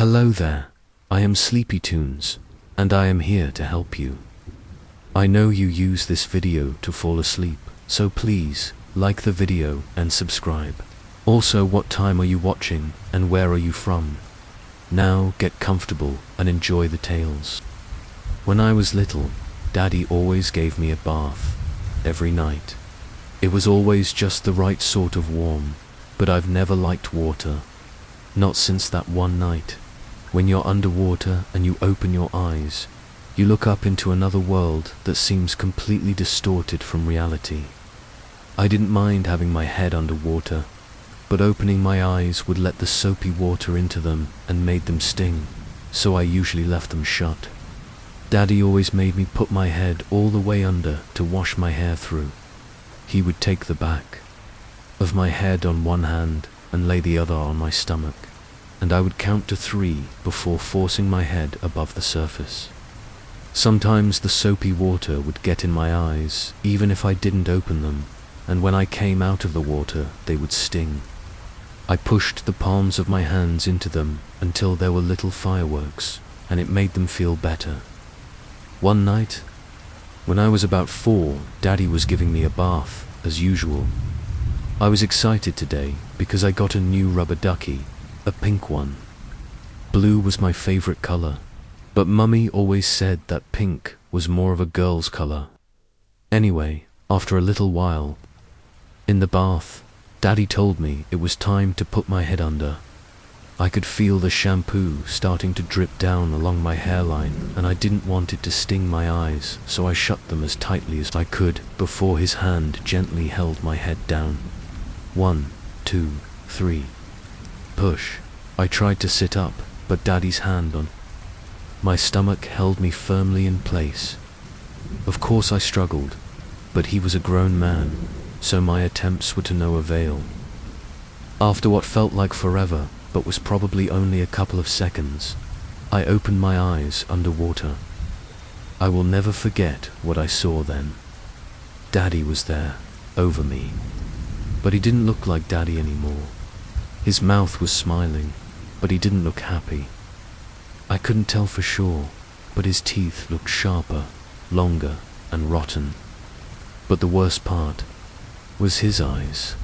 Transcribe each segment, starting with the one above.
Hello there, I am Sleepy Tunes, and I am here to help you. I know you use this video to fall asleep, so please, like the video and subscribe. Also, what time are you watching and where are you from? Now get comfortable and enjoy the tales. When I was little, Daddy always gave me a bath, every night. It was always just the right sort of warm, but I've never liked water. Not since that one night. When you're underwater and you open your eyes, you look up into another world that seems completely distorted from reality. I didn't mind having my head underwater, but opening my eyes would let the soapy water into them and made them sting, so I usually left them shut. Daddy always made me put my head all the way under to wash my hair through. He would take the back of my head on one hand and lay the other on my stomach, and I would count to 3 before forcing my head above the surface. Sometimes the soapy water would get in my eyes, even if I didn't open them, and when I came out of the water, they would sting. I pushed the palms of my hands into them until there were little fireworks, and it made them feel better. One night, when I was about 4, Daddy was giving me a bath, as usual. I was excited today because I got a new rubber ducky, a pink one. Blue was my favorite color, but Mummy always said that pink was more of a girl's color. Anyway, after a little while, in the bath, Daddy told me it was time to put my head under. I could feel the shampoo starting to drip down along my hairline, and I didn't want it to sting my eyes, so I shut them as tightly as I could before his hand gently held my head down. 1, 2, 3. Push. I tried to sit up, but Daddy's hand on my stomach held me firmly in place. Of course I struggled, but he was a grown man, so my attempts were to no avail. After what felt like forever, but was probably only a couple of seconds, I opened my eyes underwater. I will never forget what I saw then. Daddy was there, over me. But he didn't look like Daddy anymore. His mouth was smiling, but he didn't look happy. I couldn't tell for sure, but his teeth looked sharper, longer, and rotten. But the worst part was his eyes.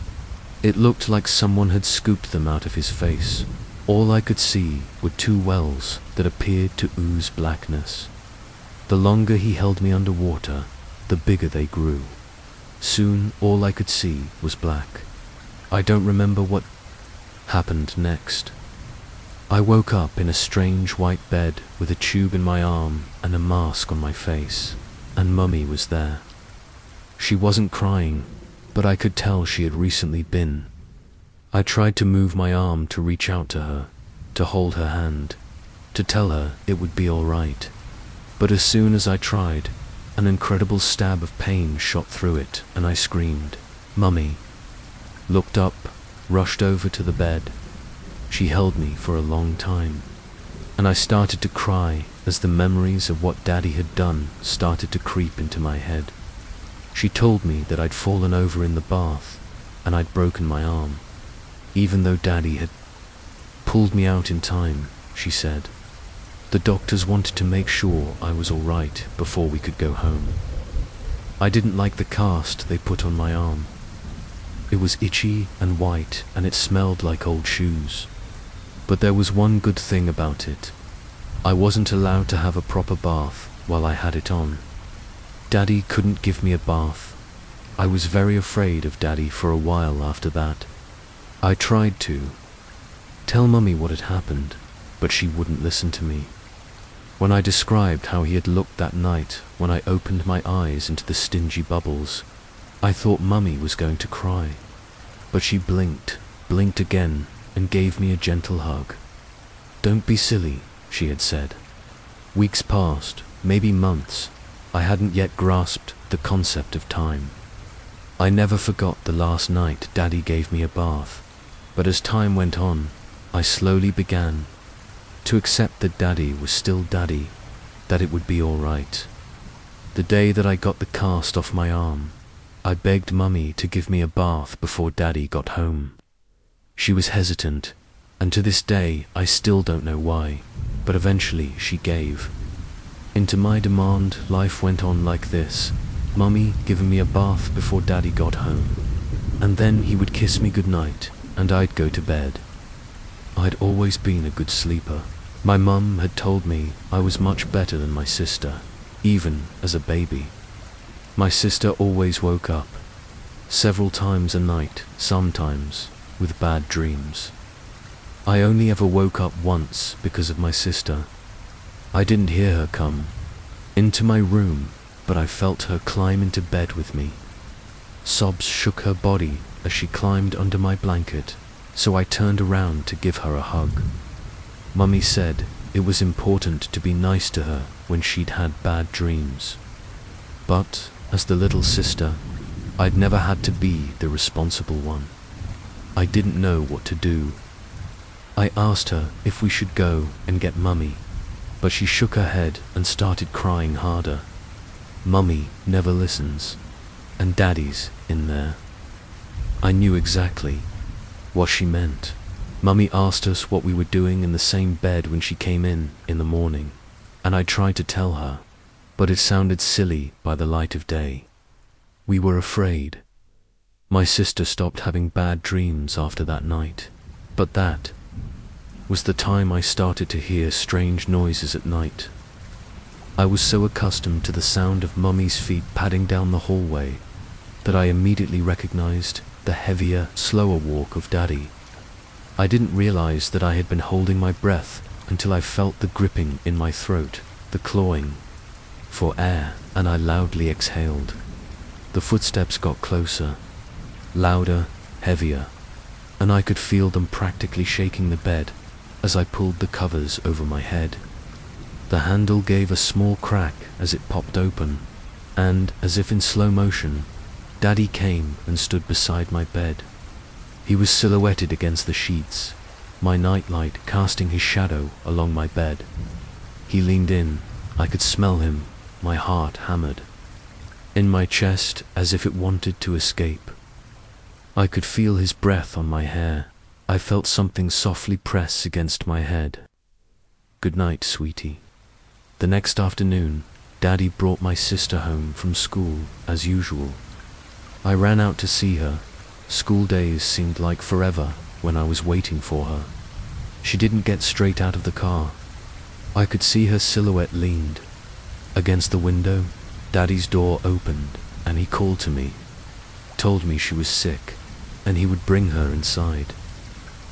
It looked like someone had scooped them out of his face. All I could see were 2 wells that appeared to ooze blackness. The longer he held me underwater, the bigger they grew. Soon all I could see was black. I don't remember what happened next. I woke up in a strange white bed with a tube in my arm and a mask on my face, and Mummy was there. She wasn't crying, but I could tell she had recently been. I tried to move my arm to reach out to her, to hold her hand, to tell her it would be all right. But as soon as I tried, an incredible stab of pain shot through it, and I screamed, "Mummy!" Looked up, rushed over to the bed. She held me for a long time, and I started to cry as the memories of what Daddy had done started to creep into my head. She told me that I'd fallen over in the bath, and I'd broken my arm. Even though Daddy had pulled me out in time, she said. The doctors wanted to make sure I was all right before we could go home. I didn't like the cast they put on my arm. It was itchy and white, and it smelled like old shoes. But there was one good thing about it. I wasn't allowed to have a proper bath while I had it on. Daddy couldn't give me a bath. I was very afraid of Daddy for a while after that. I tried to tell Mummy what had happened, but she wouldn't listen to me. When I described how he had looked that night when I opened my eyes into the stingy bubbles, I thought Mummy was going to cry. But she blinked again, and gave me a gentle hug. "Don't be silly," she had said. Weeks passed, maybe months. I hadn't yet grasped the concept of time. I never forgot the last night Daddy gave me a bath, but as time went on, I slowly began to accept that Daddy was still Daddy, that it would be all right. The day that I got the cast off my arm, I begged Mummy to give me a bath before Daddy got home. She was hesitant, And to this day, I still don't know why, but eventually she gave. Into my demand, life went on like this. Mummy giving me a bath before Daddy got home. And then he would kiss me goodnight, and I'd go to bed. I'd always been a good sleeper. My mum had told me I was much better than my sister, even as a baby. My sister always woke up, several times a night, sometimes, with bad dreams. I only ever woke up once because of my sister. I didn't hear her come into my room, but I felt her climb into bed with me. Sobs shook her body as she climbed under my blanket, so I turned around to give her a hug. Mummy said it was important to be nice to her when she'd had bad dreams. But, as the little sister, I'd never had to be the responsible one. I didn't know what to do. I asked her if we should go and get Mummy, but she shook her head and started crying harder. Mummy never listens, and Daddy's in there. I knew exactly what she meant. Mummy asked us what we were doing in the same bed when she came in the morning, and I tried to tell her, but it sounded silly by the light of day. We were afraid. My sister stopped having bad dreams after that night, but that was the time I started to hear strange noises at night. I was so accustomed to the sound of Mummy's feet padding down the hallway that I immediately recognized the heavier, slower walk of Daddy. I didn't realize that I had been holding my breath until I felt the gripping in my throat, the clawing for air, and I loudly exhaled. The footsteps got closer, louder, heavier, and I could feel them practically shaking the bed as I pulled the covers over my head. The handle gave a small crack as it popped open, and, as if in slow motion, Daddy came and stood beside my bed. He was silhouetted against the sheets, my nightlight casting his shadow along my bed. He leaned in. I could smell him. My heart hammered in my chest as if it wanted to escape. I could feel his breath on my hair. I felt something softly press against my head. "Good night, sweetie." The next afternoon, Daddy brought my sister home from school as usual. I ran out to see her. School days seemed like forever when I was waiting for her. She didn't get straight out of the car. I could see her silhouette leaned against the window. Daddy's door opened and he called to me, told me she was sick and he would bring her inside.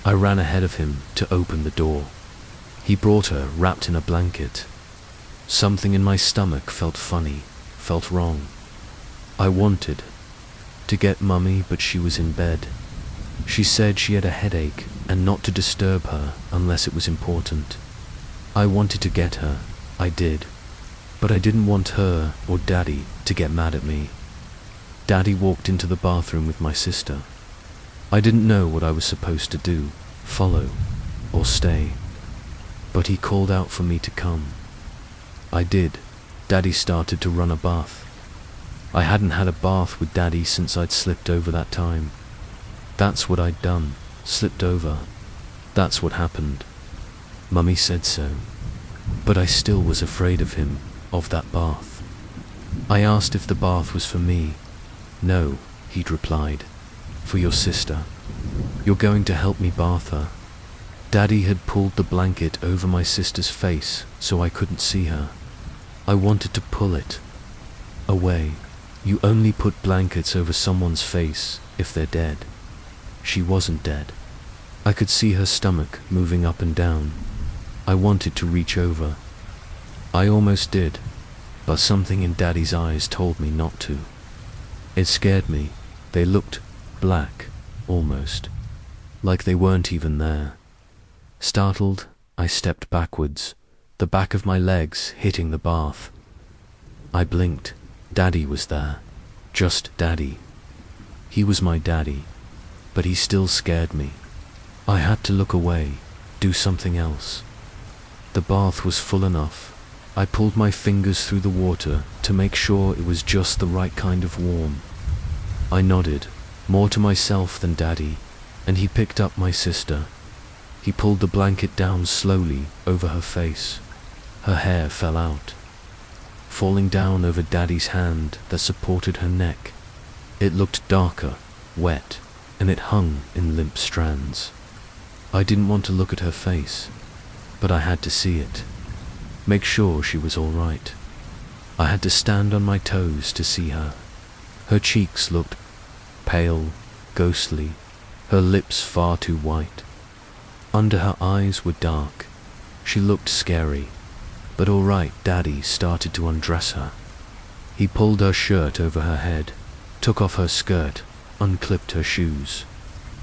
I ran ahead of him to open the door. He brought her wrapped in a blanket. Something in my stomach felt funny, felt wrong. I wanted to get Mummy, but she was in bed. She said she had a headache and not to disturb her unless it was important. I wanted to get her, I did, but I didn't want her or Daddy to get mad at me. Daddy walked into the bathroom with my sister. I didn't know what I was supposed to do, follow or stay, but he called out for me to come. I did. Daddy started to run a bath. I hadn't had a bath with Daddy since I'd slipped over that time. That's what I'd done, slipped over. That's what happened. Mummy said so. But I still was afraid of him, of that bath. I asked if the bath was for me. "No," he'd replied, "for your sister. You're going to help me bath her." Daddy had pulled the blanket over my sister's face so I couldn't see her. I wanted to pull it away. You only put blankets over someone's face if they're dead. She wasn't dead. I could see her stomach moving up and down. I wanted to reach over. I almost did, but something in Daddy's eyes told me not to. It scared me. They looked black, almost, like they weren't even there. Startled, I stepped backwards, the back of my legs hitting the bath. I blinked. Daddy was there. Just Daddy. He was my daddy, but he still scared me. I had to look away, do something else. The bath was full enough. I pulled my fingers through the water to make sure it was just the right kind of warm. I nodded, more to myself than Daddy, and he picked up my sister. He pulled the blanket down slowly over her face. Her hair fell out, falling down over Daddy's hand that supported her neck. It looked darker, wet, and it hung in limp strands. I didn't want to look at her face, but I had to see it. Make sure she was all right. I had to stand on my toes to see her. Her cheeks looked pale, ghostly, her lips far too white. Under her eyes were dark. She looked scary, but all right. Daddy started to undress her. He pulled her shirt over her head, took off her skirt, unclipped her shoes.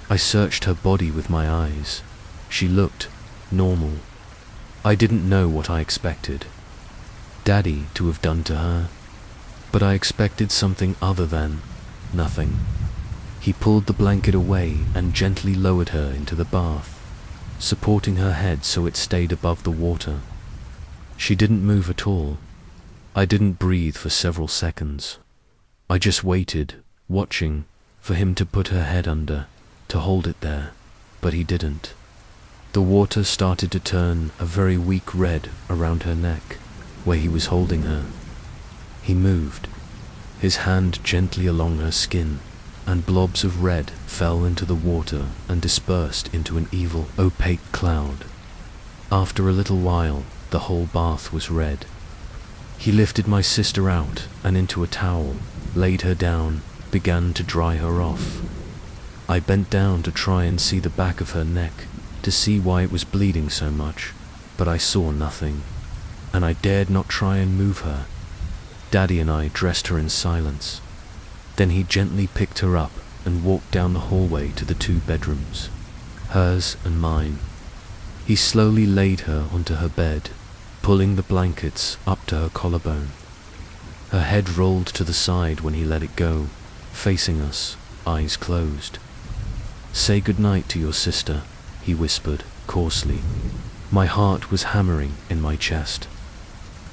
I searched her body with my eyes. She looked normal. I didn't know what I expected Daddy to have done to her, but I expected something other than nothing. He pulled the blanket away and gently lowered her into the bath, supporting her head so it stayed above the water. She didn't move at all. I didn't breathe for several seconds. I just waited, watching, for him to put her head under, to hold it there, but he didn't. The water started to turn a very weak red around her neck, where he was holding her. He moved, his hand gently along her skin, and blobs of red fell into the water and dispersed into an evil, opaque cloud. After a little while, the whole bath was red. He lifted my sister out and into a towel, laid her down, began to dry her off. I bent down to try and see the back of her neck, to see why it was bleeding so much, but I saw nothing, and I dared not try and move her. Daddy and I dressed her in silence. Then he gently picked her up and walked down the hallway to the 2 bedrooms, hers and mine. He slowly laid her onto her bed, pulling the blankets up to her collarbone. Her head rolled to the side when he let it go, facing us, eyes closed. "Say goodnight to your sister," he whispered, coarsely. My heart was hammering in my chest.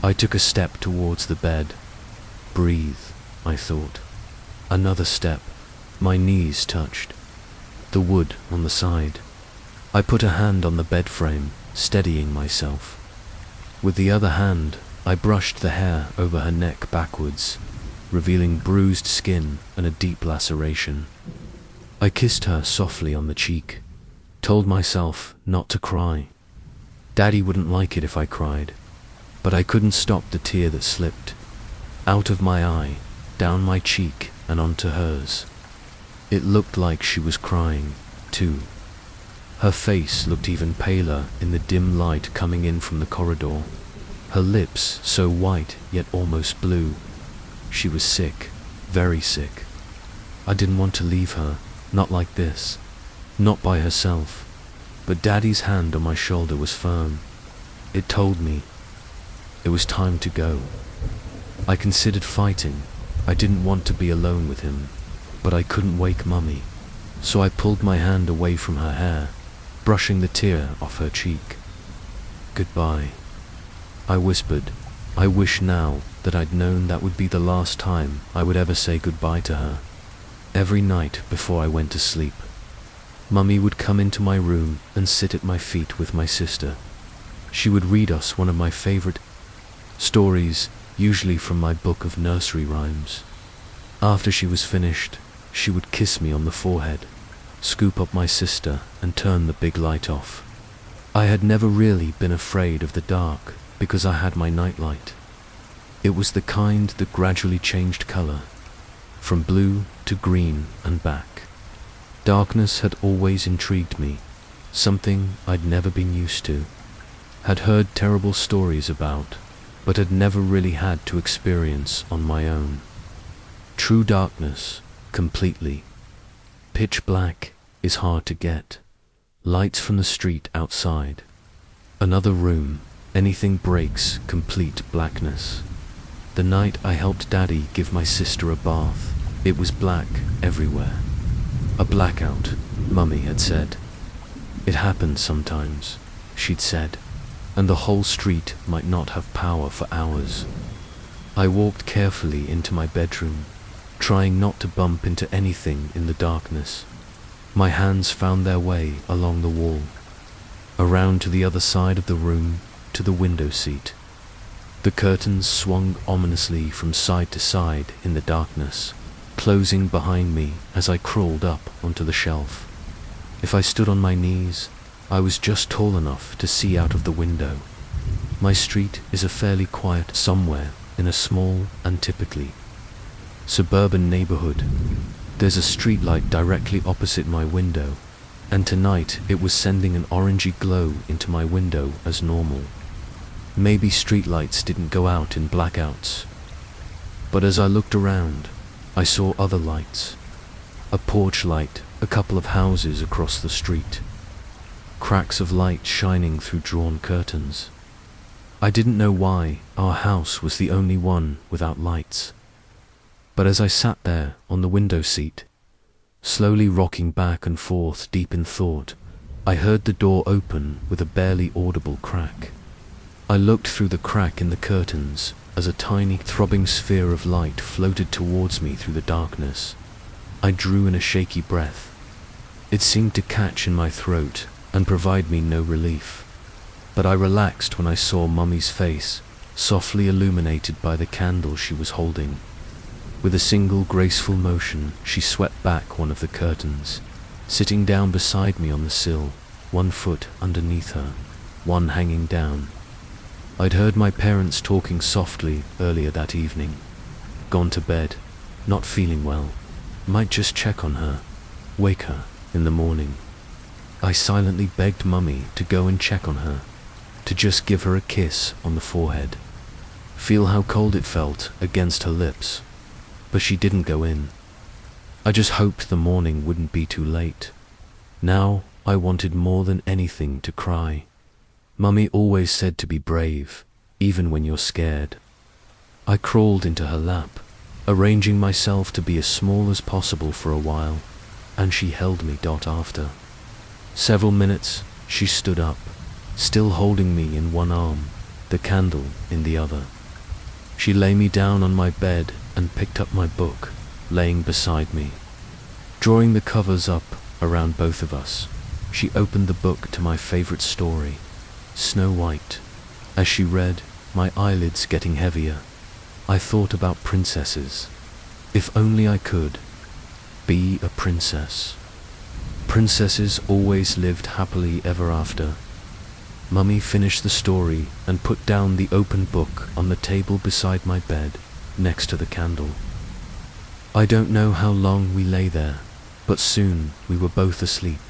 I took a step towards the bed. Breathe, I thought. Another step. My knees touched the wood on the side. I put a hand on the bed frame, steadying myself. With the other hand, I brushed the hair over her neck backwards, revealing bruised skin and a deep laceration. I kissed her softly on the cheek, told myself not to cry. Daddy wouldn't like it if I cried, but I couldn't stop the tear that slipped out of my eye, down my cheek and onto hers. It looked like she was crying, too. Her face looked even paler in the dim light coming in from the corridor. Her lips so white yet almost blue. She was sick, very sick. I didn't want to leave her, not like this, not by herself. But Daddy's hand on my shoulder was firm. It told me it was time to go. I considered fighting. I didn't want to be alone with him, but I couldn't wake Mummy, so I pulled my hand away from her hair, brushing the tear off her cheek. "Goodbye," I whispered. I wish now that I'd known that would be the last time I would ever say goodbye to her. Every night before I went to sleep, Mummy would come into my room and sit at my feet with my sister. She would read us one of my favorite stories, usually from my book of nursery rhymes. After she was finished, she would kiss me on the forehead, scoop up my sister, and turn the big light off. I had never really been afraid of the dark because I had my nightlight. It was the kind that gradually changed color, from blue to green and back. Darkness had always intrigued me, something I'd never been used to, had heard terrible stories about, but had never really had to experience on my own. True darkness, completely. Pitch black is hard to get. Lights from the street outside. Another room, anything breaks, complete blackness. The night I helped Daddy give my sister a bath, it was black everywhere. A blackout, Mummy had said. It happened sometimes, she'd said, and the whole street might not have power for hours. I walked carefully into my bedroom, trying not to bump into anything in the darkness. My hands found their way along the wall. around to the other side of the room, to the window seat. The curtains swung ominously from side to side in the darkness, closing behind me as I crawled up onto the shelf. If I stood on my knees, I was just tall enough to see out of the window. My street is a fairly quiet somewhere in a small and typically suburban neighborhood. There's a street light directly opposite my window, and tonight it was sending an orangey glow into my window as normal. Maybe streetlights didn't go out in blackouts. But as I looked around, I saw other lights. A porch light, a couple of houses across the street. Cracks of light shining through drawn curtains. I didn't know why our house was the only one without lights. But as I sat there on the window seat, slowly rocking back and forth deep in thought, I heard the door open with a barely audible crack. I looked through the crack in the curtains as a tiny throbbing sphere of light floated towards me through the darkness. I drew in a shaky breath. It seemed to catch in my throat and provide me no relief. But I relaxed when I saw Mummy's face, softly illuminated by the candle she was holding. With a single graceful motion, she swept back one of the curtains, sitting down beside me on the sill, one foot underneath her, one hanging down. I'd heard my parents talking softly earlier that evening. Gone to bed, not feeling well. Might just check on her, wake her in the morning. I silently begged Mummy to go and check on her, to just give her a kiss on the forehead. Feel how cold it felt against her lips. But she didn't go in. I just hoped the morning wouldn't be too late. Now I wanted more than anything to cry. Mummy always said to be brave, even when you're scared. I crawled into her lap, arranging myself to be as small as possible for a while, and she held me after. Several minutes, she stood up, still holding me in one arm, the candle in the other. She lay me down on my bed and picked up my book, laying beside me. Drawing the covers up around both of us, she opened the book to my favorite story, Snow White. As she read, my eyelids getting heavier, I thought about princesses. If only I could be a princess. Princesses always lived happily ever after. Mummy finished the story and put down the open book on the table beside my bed, next to the candle. I don't know how long we lay there, but soon we were both asleep.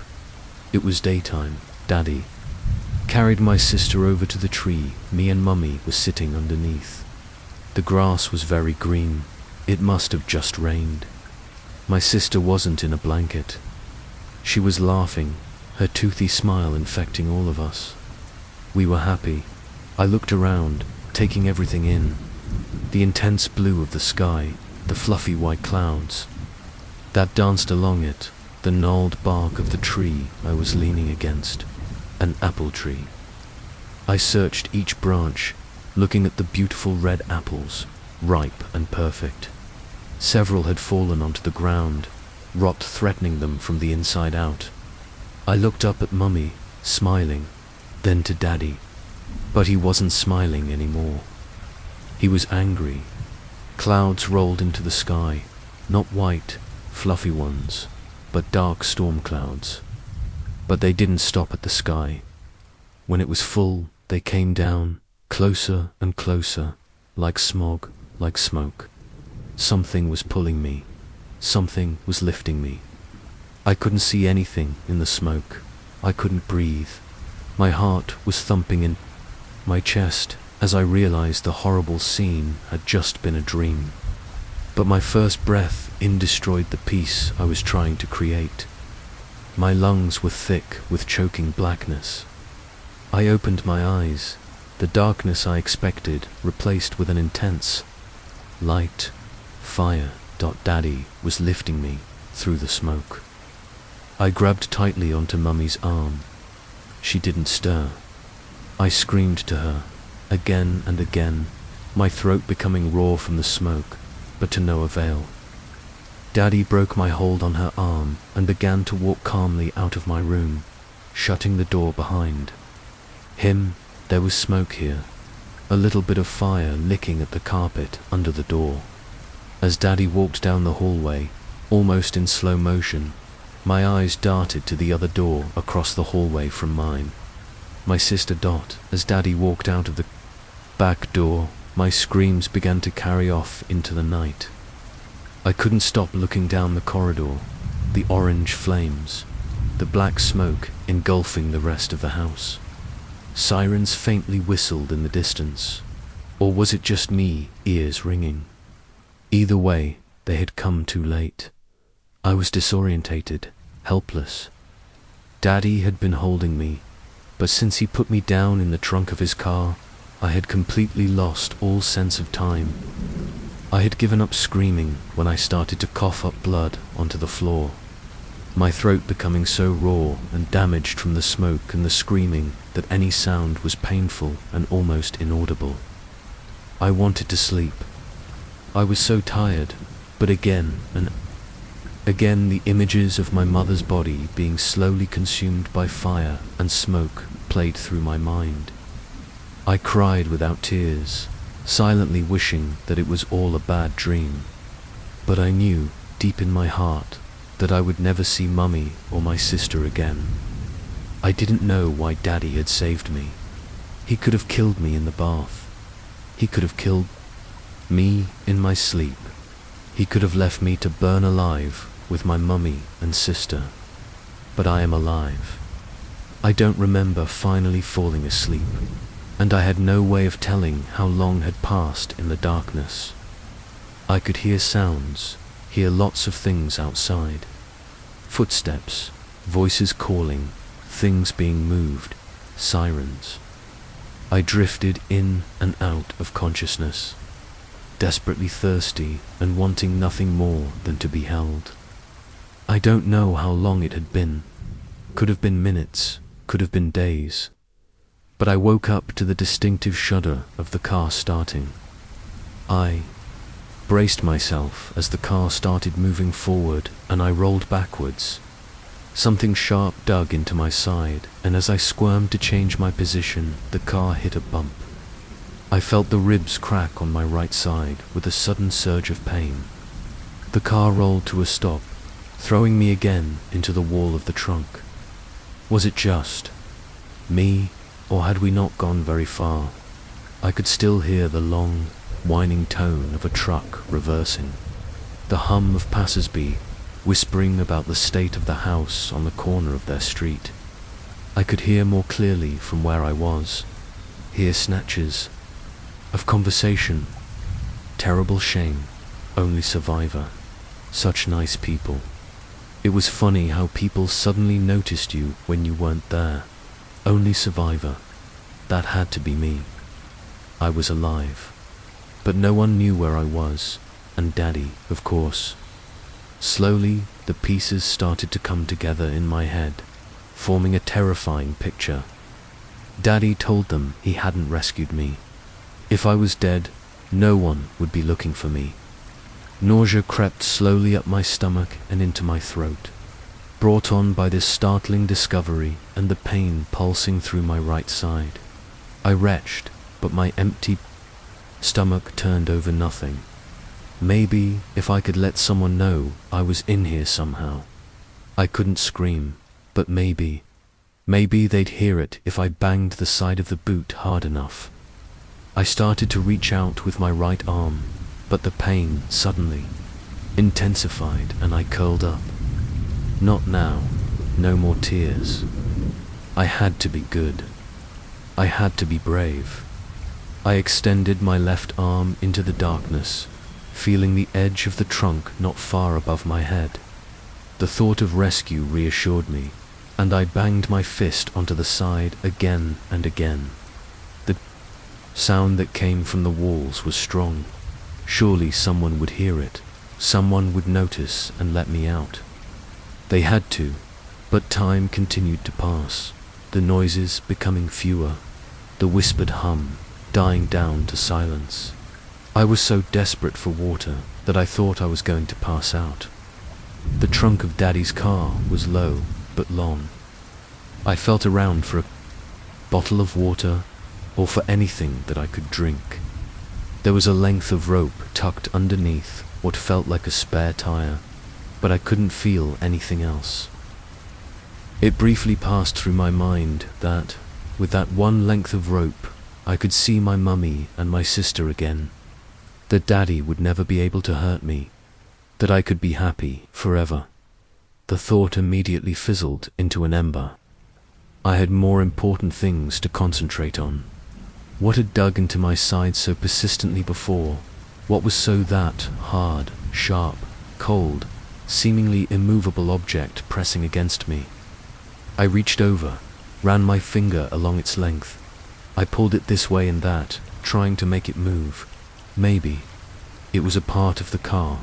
It was daytime. Daddy carried my sister over to the tree me and Mummy were sitting underneath. The grass was very green. It must have just rained. My sister wasn't in a blanket. She was laughing, her toothy smile infecting all of us. We were happy. I looked around, taking everything in. The intense blue of the sky, the fluffy white clouds that danced along it, the gnarled bark of the tree I was leaning against, an apple tree. I searched each branch, looking at the beautiful red apples, ripe and perfect. Several had fallen onto the ground, rot threatening them from the inside out. I looked up at Mummy, smiling, then to Daddy, but he wasn't smiling anymore. He was angry. Clouds rolled into the sky, not white, fluffy ones, but dark storm clouds. But they didn't stop at the sky. When it was full, they came down, closer and closer, like smog, like smoke. Something was pulling me. Something was lifting me. I couldn't see anything in the smoke. I couldn't breathe. My heart was thumping in my chest as I realized the horrible scene had just been a dream. But my first breath in destroyed the peace I was trying to create. My lungs were thick with choking blackness. I opened my eyes, the darkness I expected replaced with an intense light. Fire. Daddy was lifting me through the smoke. I grabbed tightly onto Mummy's arm. She didn't stir. I screamed to her, again and again, my throat becoming raw from the smoke, but to no avail. Daddy broke my hold on her arm and began to walk calmly out of my room, shutting the door behind. There was smoke here, a little bit of fire licking at the carpet under the door. As Daddy walked down the hallway, almost in slow motion, my eyes darted to the other door across the hallway from mine. My sister Dot, as Daddy walked out of the back door, my screams began to carry off into the night. I couldn't stop looking down the corridor, the orange flames, the black smoke engulfing the rest of the house. Sirens faintly whistled in the distance, or was it just me, ears ringing? Either way, they had come too late. I was disorientated, helpless. Daddy had been holding me, but since he put me down in the trunk of his car, I had completely lost all sense of time. I had given up screaming when I started to cough up blood onto the floor, my throat becoming so raw and damaged from the smoke and the screaming that any sound was painful and almost inaudible. I wanted to sleep. I was so tired, but again and again the images of my mother's body being slowly consumed by fire and smoke played through my mind. I cried without tears, silently wishing that it was all a bad dream. But I knew, deep in my heart, that I would never see Mummy or my sister again. I didn't know why Daddy had saved me. He could have killed me in the bath. He could have killed me in my sleep. He could have left me to burn alive with my mummy and sister. But I am alive. I don't remember finally falling asleep, and I had no way of telling how long had passed in the darkness. I could hear sounds, hear lots of things outside. Footsteps, voices calling, things being moved, sirens. I drifted in and out of consciousness, desperately thirsty and wanting nothing more than to be held. I don't know how long it had been. Could have been minutes, could have been days. But I woke up to the distinctive shudder of the car starting. I braced myself as the car started moving forward, and I rolled backwards. Something sharp dug into my side, and as I squirmed to change my position, the car hit a bump. I felt the ribs crack on my right side with a sudden surge of pain. The car rolled to a stop, throwing me again into the wall of the trunk. Was it just me, or had we not gone very far? I could still hear the long, whining tone of a truck reversing, the hum of passers-by whispering about the state of the house on the corner of their street. I could hear more clearly from where I was, hear snatches of conversation. Terrible shame, only survivor. Such nice people. It was funny how people suddenly noticed you when you weren't there. Only survivor. That had to be me. I was alive. But no one knew where I was, and Daddy, of course. Slowly, the pieces started to come together in my head, forming a terrifying picture. Daddy told them he hadn't rescued me. If I was dead, no one would be looking for me. Nausea crept slowly up my stomach and into my throat, brought on by this startling discovery and the pain pulsing through my right side. I retched, but my empty stomach turned over nothing. Maybe if I could let someone know I was in here somehow. I couldn't scream, but maybe they'd hear it if I banged the side of the boot hard enough. I started to reach out with my right arm, but the pain suddenly intensified and I curled up. Not now, no more tears. I had to be good. I had to be brave. I extended my left arm into the darkness, feeling the edge of the trunk not far above my head. The thought of rescue reassured me, and I banged my fist onto the side again and again. The sound that came from the walls was strong. Surely someone would hear it. Someone would notice and let me out. They had to, but time continued to pass, the noises becoming fewer, the whispered hum dying down to silence. I was so desperate for water that I thought I was going to pass out. The trunk of Daddy's car was low but long. I felt around for a bottle of water, or for anything that I could drink. There was a length of rope tucked underneath what felt like a spare tire, but I couldn't feel anything else. It briefly passed through my mind that, with that one length of rope, I could see my mummy and my sister again, that Daddy would never be able to hurt me, that I could be happy forever. The thought immediately fizzled into an ember. I had more important things to concentrate on. What had dug into my side so persistently before? What was so that hard, sharp, cold, seemingly immovable object pressing against me? I reached over, ran my finger along its length. I pulled it this way and that, trying to make it move. Maybe it was a part of the car.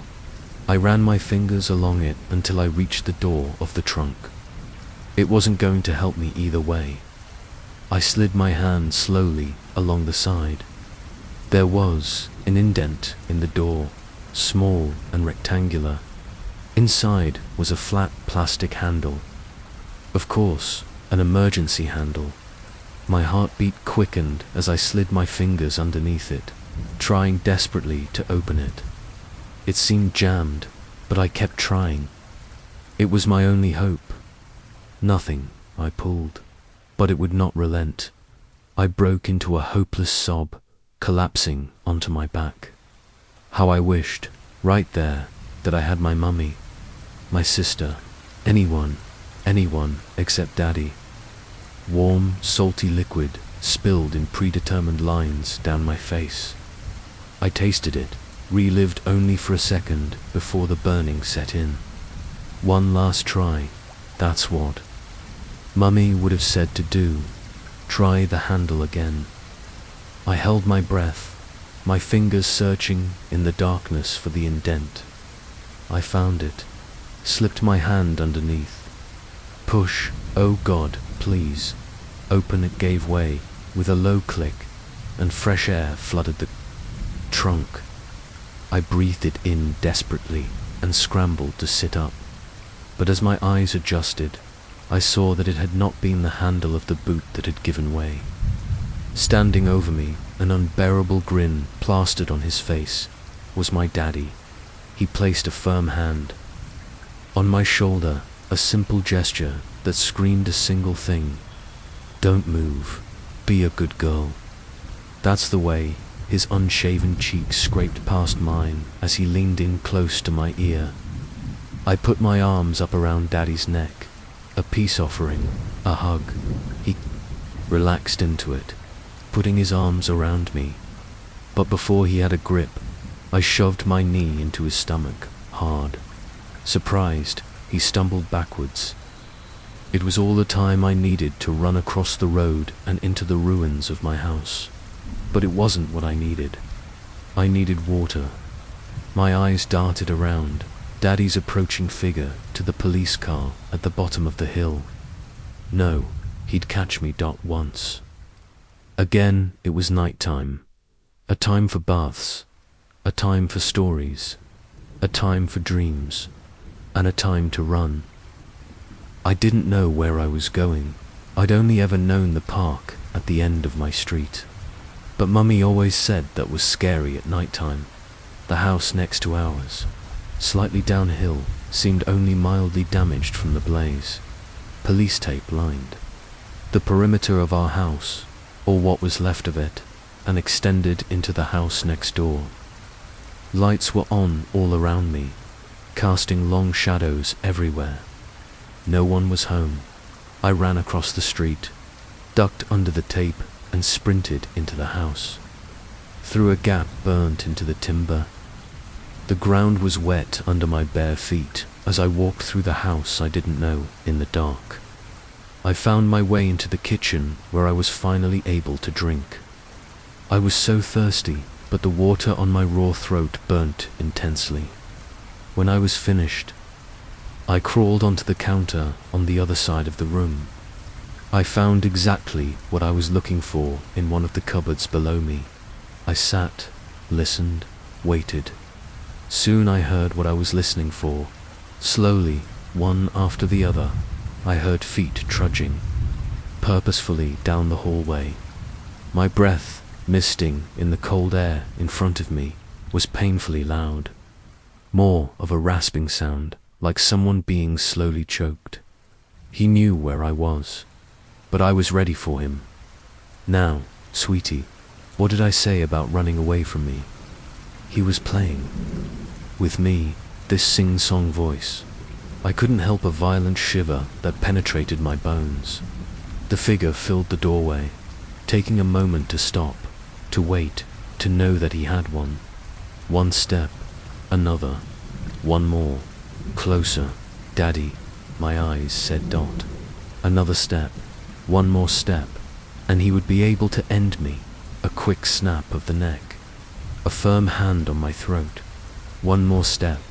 I ran my fingers along it until I reached the door of the trunk. It wasn't going to help me either way. I slid my hand slowly along the side. There was an indent in the door, small and rectangular. Inside was a flat plastic handle. Of course, an emergency handle. My heartbeat quickened as I slid my fingers underneath it, trying desperately to open it. It seemed jammed, but I kept trying. It was my only hope. Nothing, I pulled, but it would not relent. I broke into a hopeless sob, collapsing onto my back. How I wished, right there, that I had my mummy, my sister, anyone except Daddy. Warm, salty liquid spilled in predetermined lines down my face. I tasted it, relived only for a second before the burning set in. One last try, that's what Mummy would have said to do. Try the handle again. I held my breath, my fingers searching in the darkness for the indent. I found it, slipped my hand underneath. Push, oh God, please. Open it gave way with a low click, and fresh air flooded the trunk. I breathed it in desperately and scrambled to sit up. But as my eyes adjusted, I saw that it had not been the handle of the boot that had given way. Standing over me, an unbearable grin plastered on his face, was my Daddy. He placed a firm hand on my shoulder, a simple gesture that screamed a single thing. Don't move. Be a good girl. That's the way. His unshaven cheek scraped past mine as he leaned in close to my ear. I put my arms up around Daddy's neck, a peace offering, a hug. He relaxed into it, putting his arms around me. But before he had a grip, I shoved my knee into his stomach, hard. Surprised, he stumbled backwards. It was all the time I needed to run across the road and into the ruins of my house. But it wasn't what I needed. I needed water. My eyes darted around Daddy's approaching figure to the police car at the bottom of the hill. No, he'd catch me once. Again, it was night time. A time for baths. A time for stories. A time for dreams. And a time to run. I didn't know where I was going. I'd only ever known the park at the end of my street. But Mummy always said that was scary at night time. The house next to ours, slightly downhill, seemed only mildly damaged from the blaze. Police tape lined the perimeter of our house, or what was left of it, and extended into the house next door. Lights were on all around me, casting long shadows everywhere. No one was home. I ran across the street, ducked under the tape, and sprinted into the house. Through a gap burnt into the timber. The ground was wet under my bare feet as I walked through the house I didn't know in the dark. I found my way into the kitchen where I was finally able to drink. I was so thirsty, but the water on my raw throat burnt intensely. When I was finished, I crawled onto the counter on the other side of the room. I found exactly what I was looking for in one of the cupboards below me. I sat, listened, waited. Soon I heard what I was listening for. Slowly, one after the other, I heard feet trudging. purposefully down the hallway. My breath, misting in the cold air in front of me, was painfully loud. More of a rasping sound, like someone being slowly choked. He knew where I was, but I was ready for him. "Now, sweetie, what did I say about running away from me?" He was playing with me, this sing-song voice. I couldn't help a violent shiver that penetrated my bones. The figure filled the doorway, taking a moment to stop, to wait, to know that he had one. One step, another, one more, closer. "Daddy," my eyes said Dot. Another step, one more step, and he would be able to end me. A quick snap of the neck, a firm hand on my throat. One more step.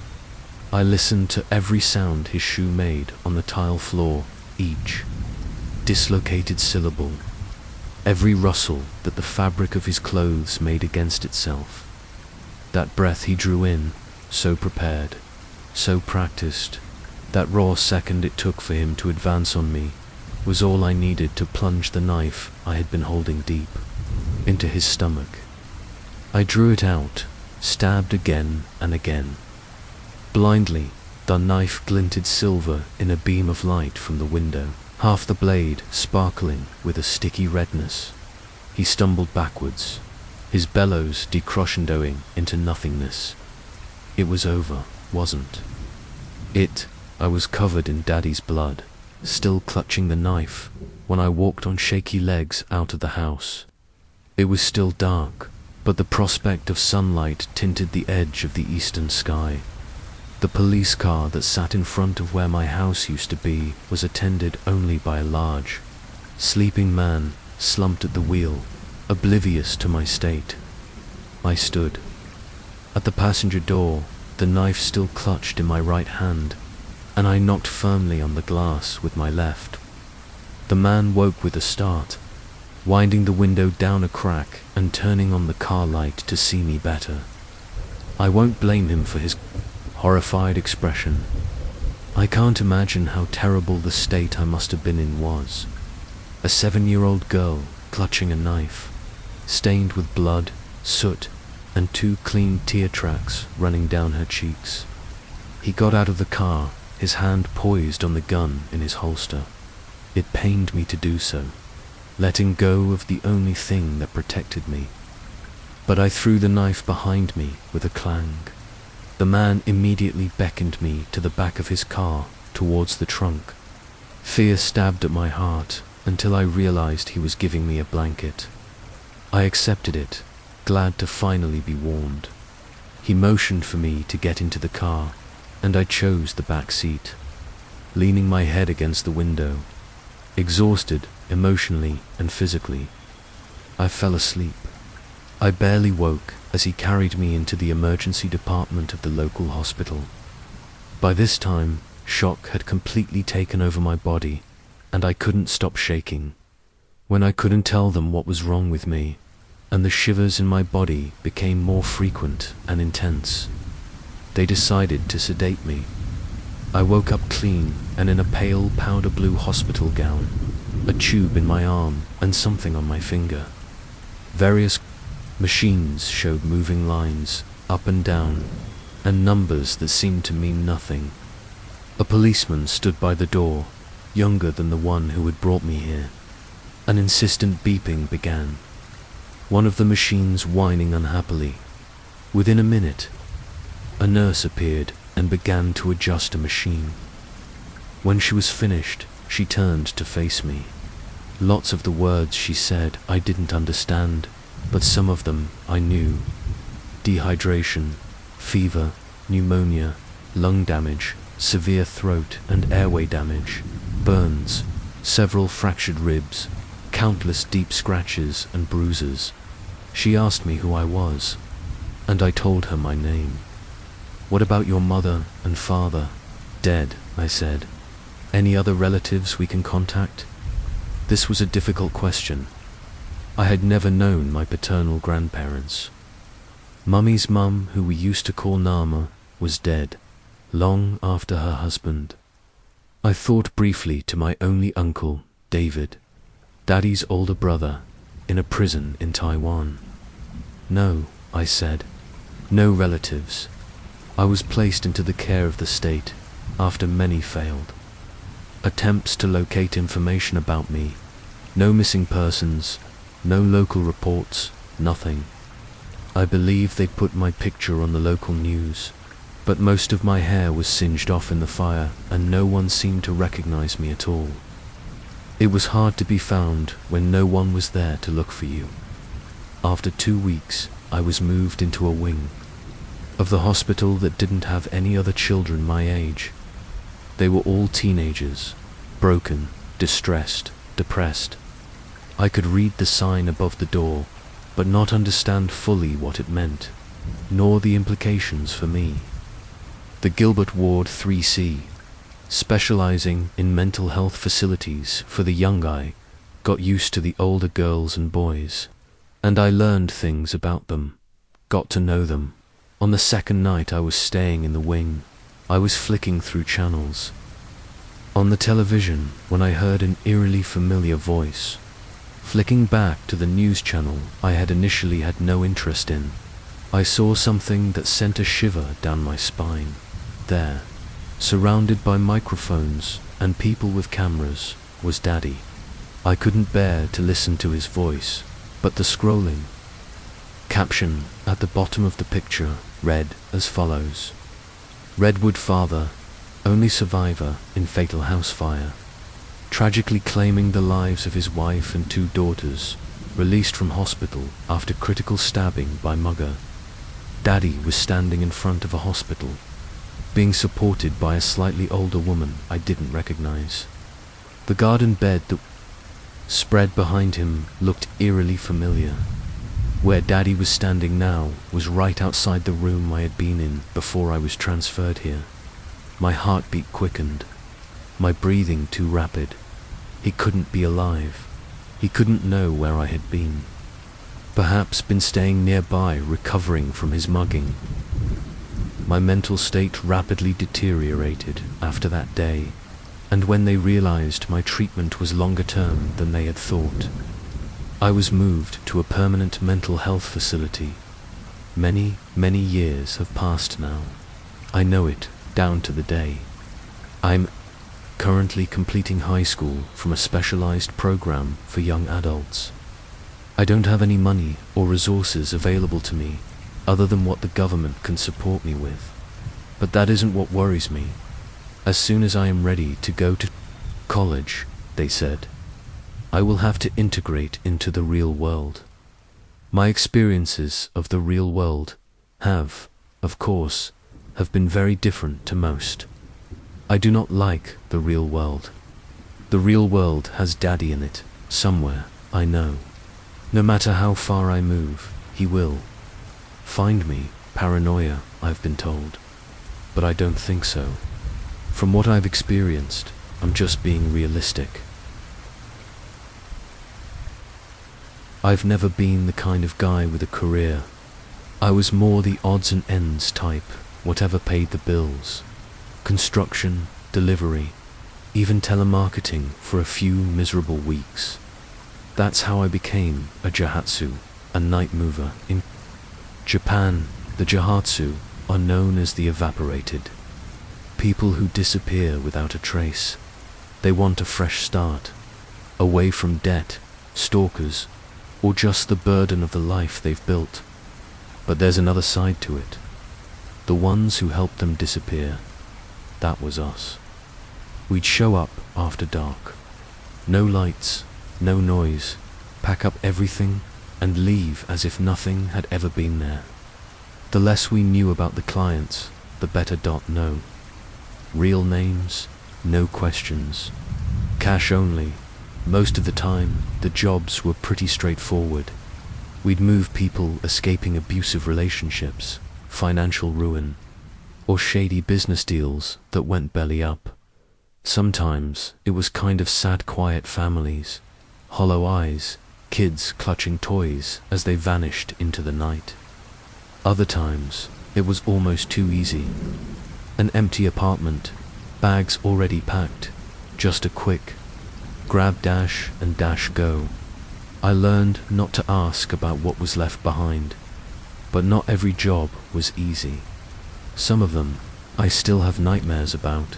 I listened to every sound his shoe made on the tile floor, each dislocated syllable, every rustle that the fabric of his clothes made against itself. That breath he drew in, so prepared, so practiced, that raw second it took for him to advance on me, was all I needed to plunge the knife I had been holding deep into his stomach. I drew it out, stabbed again and again. Blindly, the knife glinted silver in a beam of light from the window, half the blade sparkling with a sticky redness. He stumbled backwards, his bellows decrescendoing into nothingness. It was over, wasn't it? I was covered in Daddy's blood, still clutching the knife, when I walked on shaky legs out of the house. It was still dark, but the prospect of sunlight tinted the edge of the eastern sky. The police car that sat in front of where my house used to be was attended only by a large, sleeping man slumped at the wheel, oblivious to my state. I stood at the passenger door, the knife still clutched in my right hand, and I knocked firmly on the glass with my left. The man woke with a start, winding the window down a crack and turning on the car light to see me better. I won't blame him for his horrified expression. I can't imagine how terrible the state I must have been in was. A 7-year-old girl clutching a knife, stained with blood, soot, and 2 clean tear tracks running down her cheeks. He got out of the car, his hand poised on the gun in his holster. It pained me to do so, letting go of the only thing that protected me. But I threw the knife behind me with a clang. The man immediately beckoned me to the back of his car, towards the trunk. Fear stabbed at my heart until I realized he was giving me a blanket. I accepted it, glad to finally be warmed. He motioned for me to get into the car, and I chose the back seat, leaning my head against the window. Exhausted, emotionally and physically, I fell asleep. I barely woke as he carried me into the emergency department of the local hospital. By this time, shock had completely taken over my body, and I couldn't stop shaking. When I couldn't tell them what was wrong with me, and the shivers in my body became more frequent and intense, they decided to sedate me. I woke up clean and in a pale powder blue hospital gown, a tube in my arm and something on my finger. Various machines showed moving lines, up and down, and numbers that seemed to mean nothing. A policeman stood by the door, younger than the one who had brought me here. An insistent beeping began, one of the machines whining unhappily. Within a minute, a nurse appeared and began to adjust a machine. When she was finished, she turned to face me. Lots of the words she said I didn't understand, but some of them I knew. Dehydration, fever, pneumonia, lung damage, severe throat and airway damage, burns, several fractured ribs, countless deep scratches and bruises. She asked me who I was, and I told her my name. "What about your mother and father?" "Dead," I said. "Any other relatives we can contact?" This was a difficult question. I had never known my paternal grandparents. Mummy's mum, who we used to call Nama, was dead, long after her husband. I thought briefly to my only uncle, David. Daddy's older brother, in a prison in Taiwan. No, I said. No relatives. I was placed into the care of the state after many failed attempts to locate information about me. No missing persons, no local reports, nothing. I believe they put my picture on the local news, but most of my hair was singed off in the fire and no one seemed to recognize me at all. It was hard to be found when no one was there to look for you. After 2 weeks, I was moved into a wing of the hospital that didn't have any other children my age. They were all teenagers, broken, distressed, depressed. I could read the sign above the door, but not understand fully what it meant, nor the implications for me. The Gilbert Ward 3C, specializing in mental health facilities for the young guy, got used to the older girls and boys, and I learned things about them, got to know them. On the second night I was staying in the wing, I was flicking through channels on the television when I heard an eerily familiar voice. Flicking back to the news channel I had initially had no interest in, I saw something that sent a shiver down my spine. There, surrounded by microphones and people with cameras, was Daddy. I couldn't bear to listen to his voice, but the scrolling caption at the bottom of the picture read as follows: Redwood father, only survivor in fatal house fire, tragically claiming the lives of his wife and 2 daughters, released from hospital after critical stabbing by mugger. Daddy was standing in front of a hospital, being supported by a slightly older woman I didn't recognize. The garden bed that spread behind him looked eerily familiar. Where Daddy was standing now was right outside the room I had been in before I was transferred here. My heartbeat quickened, my breathing too rapid. He couldn't be alive. He couldn't know where I had been. Perhaps been staying nearby, recovering from his mugging. My mental state rapidly deteriorated after that day, and when they realized my treatment was longer term than they had thought, I was moved to a permanent mental health facility. Many, many years have passed now. I know it, down to the day. I'm currently completing high school from a specialized program for young adults. I don't have any money or resources available to me other than what the government can support me with. But that isn't what worries me. As soon as I am ready to go to college, they said, I will have to integrate into the real world. My experiences of the real world have, of course, have been very different to most. I do not like the real world. The real world has Daddy in it, somewhere, I know. No matter how far I move, he will find me. Paranoia, I've been told. But I don't think so. From what I've experienced, I'm just being realistic. I've never been the kind of guy with a career. I was more the odds and ends type, whatever paid the bills. Construction, delivery, even telemarketing for a few miserable weeks. That's how I became a jihatsu, a night mover. In Japan, the jihatsu are known as the evaporated. People who disappear without a trace. They want a fresh start, away from debt, stalkers, or just the burden of the life they've built. But there's another side to it. The ones who helped them disappear, that was us. We'd show up after dark. No lights, no noise, pack up everything and leave as if nothing had ever been there. The less we knew about the clients, the better. No. Real names, no questions. Cash only. Most of the time, the jobs were pretty straightforward. We'd move people escaping abusive relationships, financial ruin, or shady business deals that went belly up. Sometimes it was kind of sad, quiet families, hollow eyes, kids clutching toys as they vanished into the night. Other times, it was almost too easy. An empty apartment, bags already packed, just a quick grab dash and dash go. I learned not to ask about what was left behind, but not every job was easy. Some of them I still have nightmares about.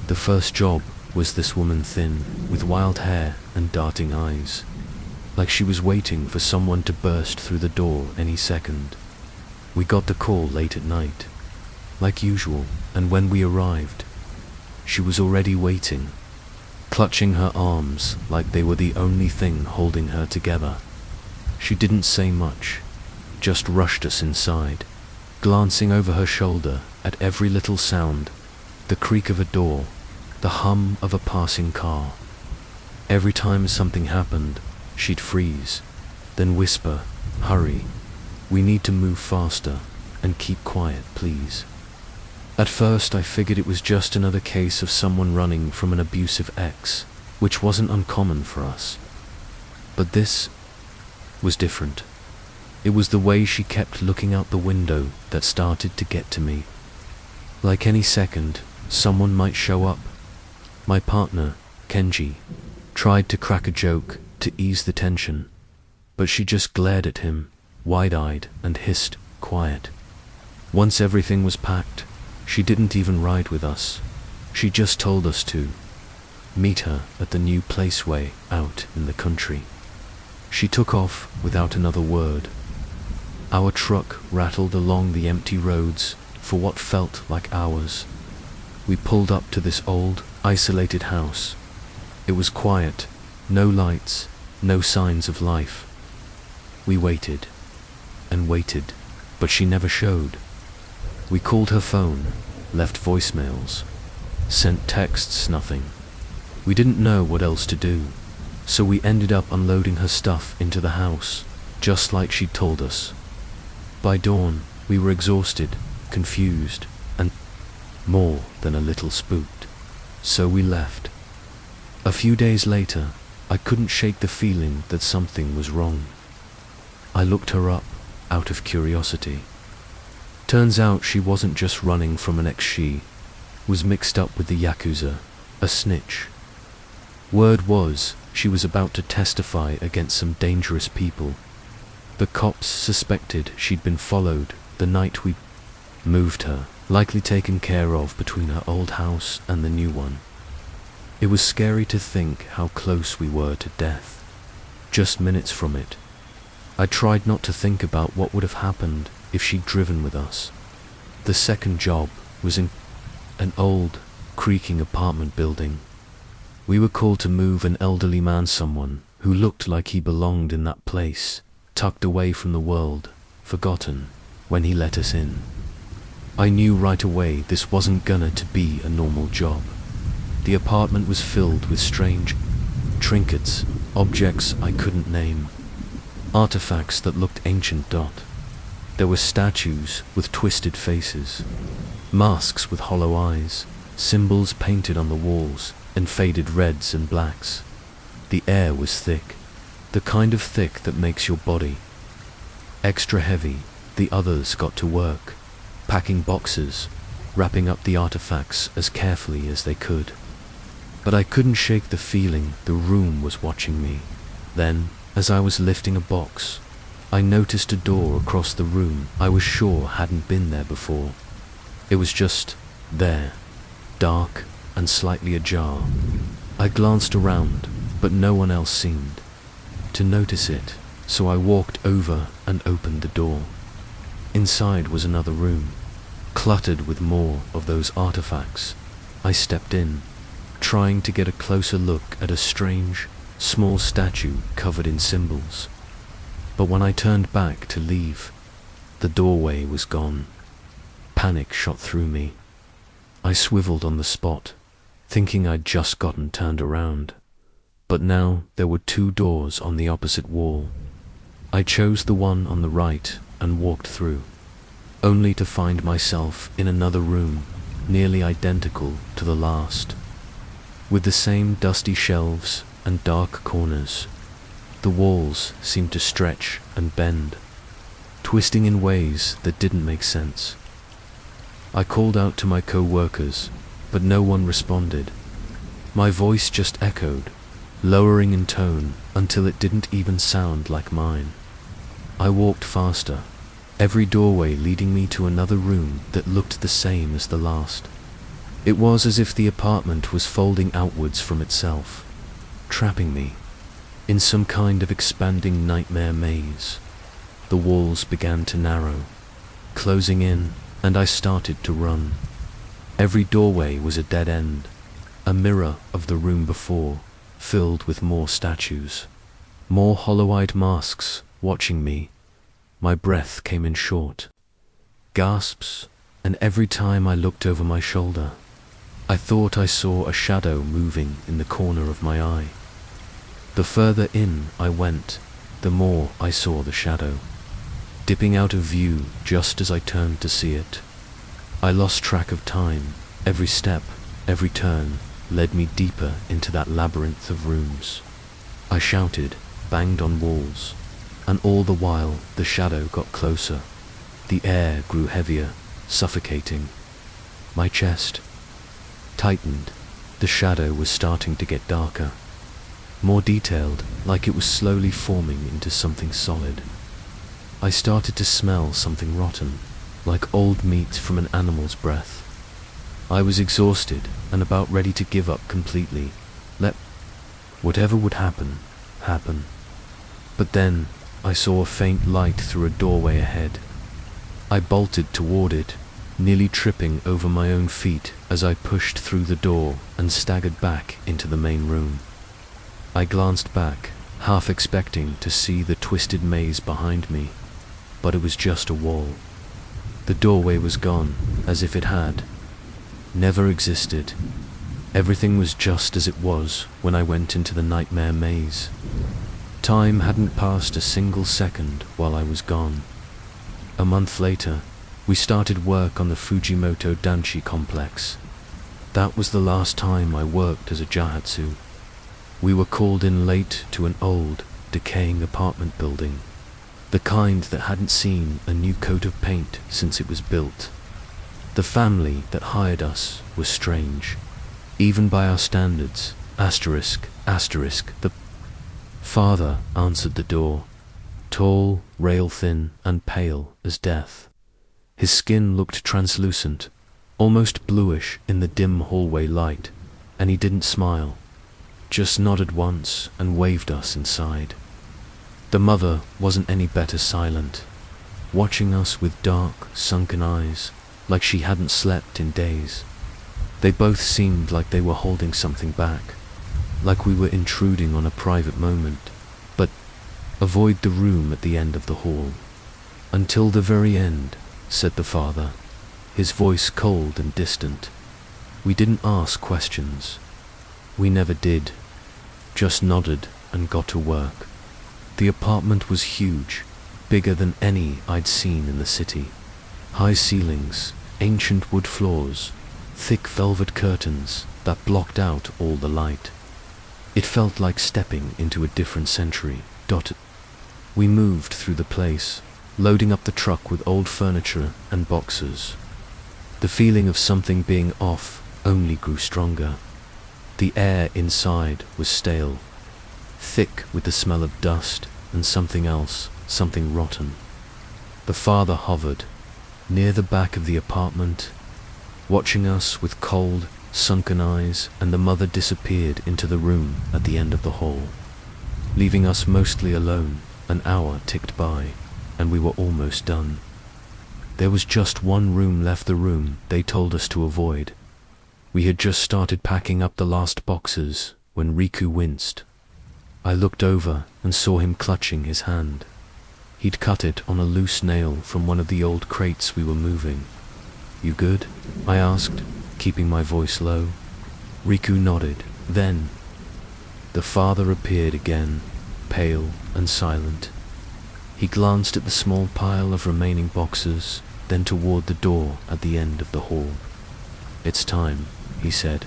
The first job was this woman, thin, with wild hair and darting eyes, like she was waiting for someone to burst through the door any second. We got the call late at night, like usual, and when we arrived, she was already waiting, clutching her arms like they were the only thing holding her together. She didn't say much, just rushed us inside, glancing over her shoulder at every little sound, the creak of a door, the hum of a passing car. Every time something happened, she'd freeze, then whisper, "Hurry, we need to move faster, and keep quiet, please." At first I figured it was just another case of someone running from an abusive ex, which wasn't uncommon for us. But this was different. It was the way she kept looking out the window that started to get to me. Like any second, someone might show up. My partner, Kenji, tried to crack a joke to ease the tension, but she just glared at him, wide-eyed, and hissed, "Quiet." Once everything was packed, she didn't even ride with us. She just told us to meet her at the new placeway out in the country. She took off without another word. Our truck rattled along the empty roads for what felt like hours. We pulled up to this old, isolated house. It was quiet, no lights, no signs of life. We waited and waited, but she never showed. We called her phone, left voicemails, sent texts, nothing. We didn't know what else to do, so we ended up unloading her stuff into the house, just like she'd told us. By dawn, we were exhausted, confused, and more than a little spooked, so we left. A few days later, I couldn't shake the feeling that something was wrong. I looked her up, out of curiosity. Turns out she wasn't just running from an ex, she was mixed up with the Yakuza, a snitch. Word was she was about to testify against some dangerous people. The cops suspected she'd been followed the night we moved her, likely taken care of between her old house and the new one. It was scary to think how close we were to death, just minutes from it. I tried not to think about what would have happened if she'd driven with us. The second job was in an old, creaking apartment building. We were called to move an elderly man, someone who looked like he belonged in that place, tucked away from the world, forgotten, when he let us in. I knew right away this wasn't gonna to be a normal job. The apartment was filled with strange trinkets, objects I couldn't name, artifacts that looked ancient. There were statues with twisted faces, masks with hollow eyes, symbols painted on the walls in faded reds and blacks. The air was thick, the kind of thick that makes your body extra heavy. The others got to work, packing boxes, wrapping up the artifacts as carefully as they could. But I couldn't shake the feeling the room was watching me. Then, as I was lifting a box, I noticed a door across the room I was sure hadn't been there before. It was just there, dark and slightly ajar. I glanced around, but no one else seemed to notice it, so I walked over and opened the door. Inside was another room, cluttered with more of those artifacts. I stepped in, trying to get a closer look at a strange, small statue covered in symbols. But when I turned back to leave, the doorway was gone. Panic shot through me. I swiveled on the spot, thinking I'd just gotten turned around. But now there were two doors on the opposite wall. I chose the one on the right and walked through, only to find myself in another room, nearly identical to the last, with the same dusty shelves and dark corners. The walls seemed to stretch and bend, twisting in ways that didn't make sense. I called out to my co-workers, but no one responded. My voice just echoed, lowering in tone until it didn't even sound like mine. I walked faster, every doorway leading me to another room that looked the same as the last. It was as if the apartment was folding outwards from itself, trapping me in some kind of expanding nightmare maze. The walls began to narrow, closing in, and I started to run. Every doorway was a dead end, a mirror of the room before, filled with more statues, more hollow-eyed masks watching me. My breath came in short, gasps, and every time I looked over my shoulder, I thought I saw a shadow moving in the corner of my eye. The further in I went, the more I saw the shadow, dipping out of view just as I turned to see it. I lost track of time. Every step, every turn, led me deeper into that labyrinth of rooms. I shouted, banged on walls, and all the while the shadow got closer. The air grew heavier, suffocating. My chest tightened. The shadow was starting to get darker, more detailed, like it was slowly forming into something solid. I started to smell something rotten, like old meat from an animal's breath. I was exhausted and about ready to give up completely. Let whatever would happen, happen. But then I saw a faint light through a doorway ahead. I bolted toward it, nearly tripping over my own feet as I pushed through the door and staggered back into the main room. I glanced back, half expecting to see the twisted maze behind me, but it was just a wall. The doorway was gone, as if it had never existed. Everything was just as it was when I went into the nightmare maze. Time hadn't passed a single second while I was gone. A month later, we started work on the Fujimoto Danshi complex. That was the last time I worked as a Jahatsu. We were called in late to an old, decaying apartment building, the kind that hadn't seen a new coat of paint since it was built. The family that hired us was strange, even by our standards. The father answered the door, tall, rail-thin, and pale as death. His skin looked translucent, almost bluish in the dim hallway light, and he didn't smile, just nodded once and waved us inside. The mother wasn't any better, silent, watching us with dark, sunken eyes, like she hadn't slept in days. They both seemed like they were holding something back, like we were intruding on a private moment. But avoid the room at the end of the hall. Until the very end, said the father, his voice cold and distant. We didn't ask questions. We never did, just nodded and got to work. The apartment was huge, bigger than any I'd seen in the city. High ceilings, ancient wood floors, thick velvet curtains that blocked out all the light. It felt like stepping into a different century. We moved through the place, loading up the truck with old furniture and boxes. The feeling of something being off only grew stronger. The air inside was stale, thick with the smell of dust and something else, something rotten. The father hovered near the back of the apartment, watching us with cold, sunken eyes, and the mother disappeared into the room at the end of the hall, leaving us mostly alone. An hour ticked by, and we were almost done. There was just one room left, the room they told us to avoid. We had just started packing up the last boxes when Riku winced. I looked over and saw him clutching his hand. He'd cut it on a loose nail from one of the old crates we were moving. "You good?" I asked, keeping my voice low. Riku nodded. Then the father appeared again, pale and silent. He glanced at the small pile of remaining boxes, then toward the door at the end of the hall. "It's time," he said,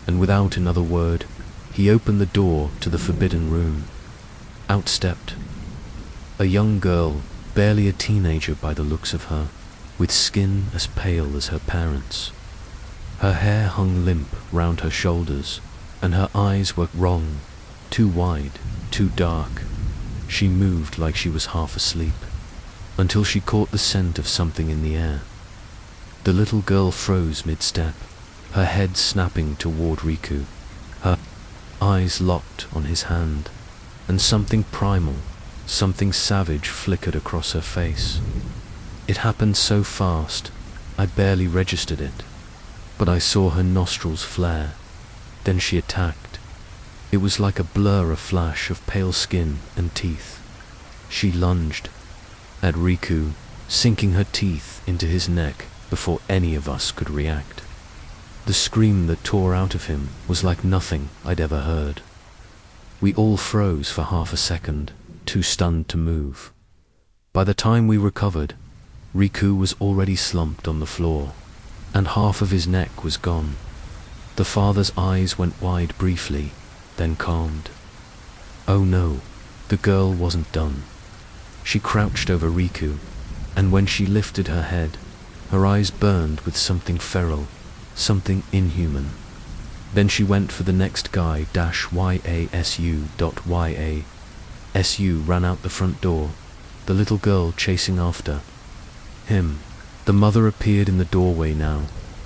and without another word, he opened the door to the forbidden room. Out stepped a young girl, barely a teenager by the looks of her, with skin as pale as her parents'. Her hair hung limp round her shoulders, and her eyes were wrong, too wide, too dark. She moved like she was half asleep, until she caught the scent of something in the air. The little girl froze mid-step, her head snapping toward Riku, her eyes locked on his hand, and something primal, something savage flickered across her face. It happened so fast, I barely registered it, but I saw her nostrils flare. Then she attacked. It was like a blur, a flash of pale skin and teeth. She lunged at Riku, sinking her teeth into his neck before any of us could react. The scream that tore out of him was like nothing I'd ever heard. We all froze for half a second, too stunned to move. By the time we recovered, Riku was already slumped on the floor, and half of his neck was gone. The father's eyes went wide briefly, then calmed. Oh no, the girl wasn't done. She crouched over Riku, and when she lifted her head, her eyes burned with something feral, something inhuman. Then she went for the next guy. YASU.YA. SU ran out the front door, the little girl chasing after him. The mother appeared in the doorway now,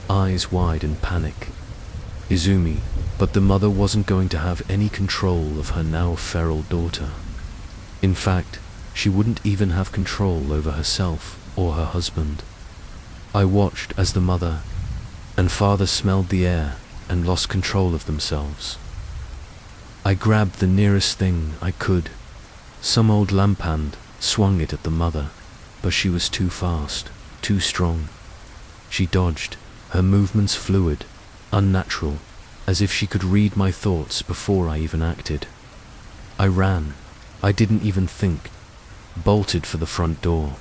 eyes wide in panic. Izumi, but the mother wasn't going to have any control of her now feral daughter. In fact, she wouldn't even have control over herself or her husband. I watched as the mother and father smelled the air and lost control of themselves. I grabbed the nearest thing I could. Some old lampstand, swung it at the mother, but she was too fast, too strong. She dodged, her movements fluid, unnatural, as if she could read my thoughts before I even acted. I ran. I didn't even think. Bolted for the front door.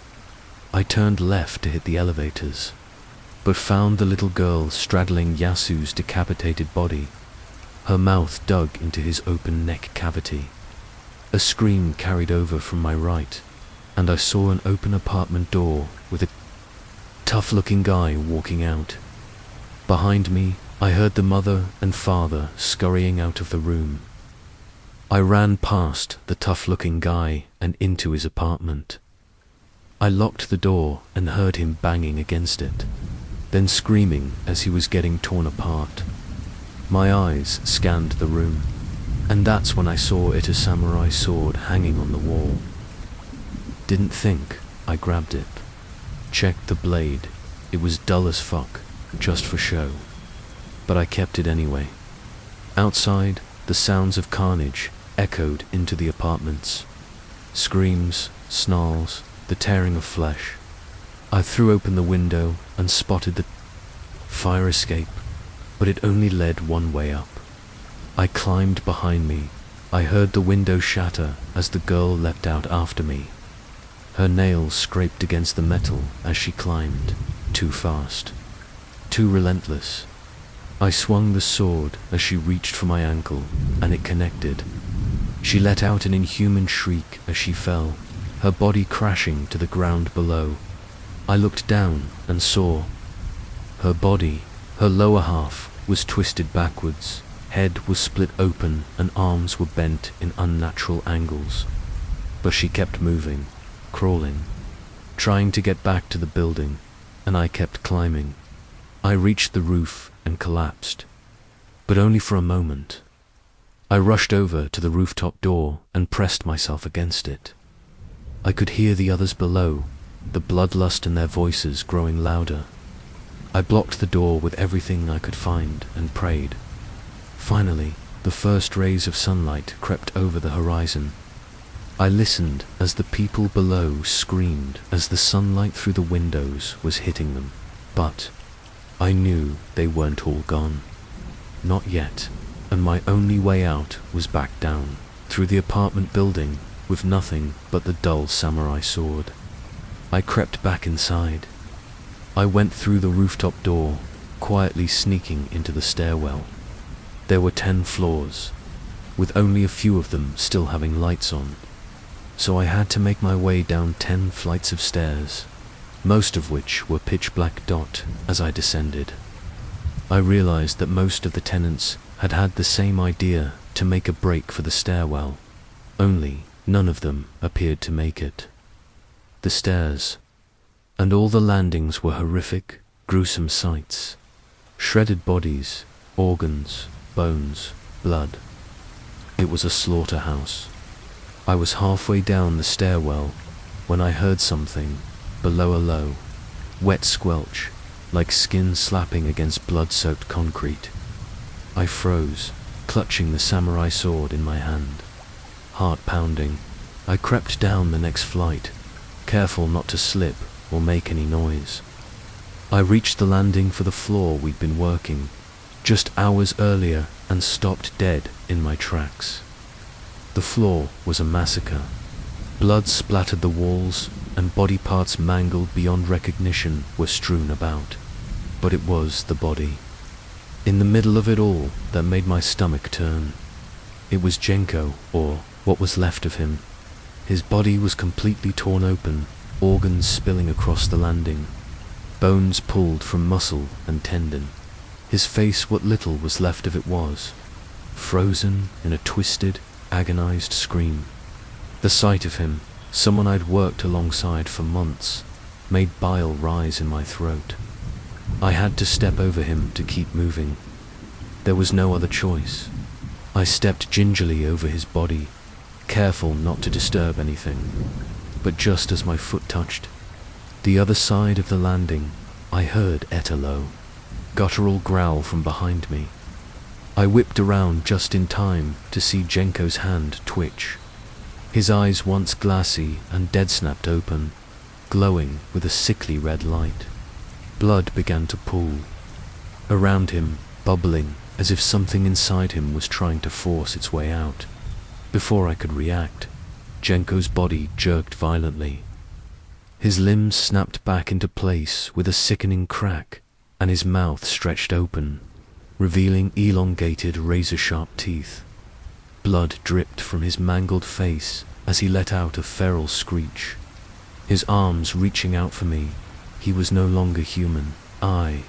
I turned left to hit the elevators, but found the little girl straddling Yasu's decapitated body, her mouth dug into his open neck cavity. A scream carried over from my right, and I saw an open apartment door with a tough-looking guy walking out. Behind me, I heard the mother and father scurrying out of the room. I ran past the tough-looking guy and into his apartment. I locked the door and heard him banging against it, then screaming as he was getting torn apart. My eyes scanned the room, and that's when I saw it, a samurai sword hanging on the wall. Didn't think, I grabbed it. Checked the blade. It was dull as fuck, just for show. But I kept it anyway. Outside, the sounds of carnage echoed into the apartments. Screams, snarls, the tearing of flesh. I threw open the window and spotted the fire escape, but it only led one way up. I climbed behind me. I heard the window shatter as the girl leapt out after me. Her nails scraped against the metal as she climbed, too fast, too relentless. I swung the sword as she reached for my ankle, and it connected. She let out an inhuman shriek as she fell, her body crashing to the ground below. I looked down and saw her body. Her lower half was twisted backwards, head was split open, and arms were bent in unnatural angles. But she kept moving, crawling, trying to get back to the building, and I kept climbing. I reached the roof and collapsed, but only for a moment. I rushed over to the rooftop door and pressed myself against it. I could hear the others below, the bloodlust in their voices growing louder. I blocked the door with everything I could find and prayed. Finally, the first rays of sunlight crept over the horizon. I listened as the people below screamed as the sunlight through the windows was hitting them, but I knew they weren't all gone. Not yet, and my only way out was back down, through the apartment building, with nothing but the dull samurai sword. I crept back inside. I went through the rooftop door, quietly sneaking into the stairwell. There were 10 floors, with only a few of them still having lights on, so I had to make my way down 10 flights of stairs, most of which were pitch black dot as I descended. I realized that most of the tenants had had the same idea to make a break for the stairwell, only none of them appeared to make it. The stairs and all the landings were horrific, gruesome sights. Shredded bodies, organs, bones, blood. It was a slaughterhouse. I was halfway down the stairwell when I heard something below a low, wet squelch, like skin slapping against blood-soaked concrete. I froze, clutching the samurai sword in my hand. Heart pounding, I crept down the next flight, careful not to slip or make any noise. I reached the landing for the floor we'd been working just hours earlier and stopped dead in my tracks. The floor was a massacre. Blood splattered the walls and body parts mangled beyond recognition were strewn about. But it was the body, in the middle of it all, that made my stomach turn. It was Genko, or what was left of him. His body was completely torn open, organs spilling across the landing, bones pulled from muscle and tendon. His face, what little was left of it, was frozen in a twisted, agonized scream. The sight of him, someone I'd worked alongside for months, made bile rise in my throat. I had to step over him to keep moving. There was no other choice. I stepped gingerly over his body, careful not to disturb anything. But just as my foot touched the other side of the landing, I heard Etalo, guttural growl from behind me. I whipped around just in time to see Genko's hand twitch. His eyes, once glassy and dead, snapped open, glowing with a sickly red light. Blood began to pool around him, bubbling as if something inside him was trying to force its way out. Before I could react, Genko's body jerked violently. His limbs snapped back into place with a sickening crack, and his mouth stretched open, revealing elongated, razor-sharp teeth. Blood dripped from his mangled face as he let out a feral screech. His arms reaching out for me, he was no longer human. I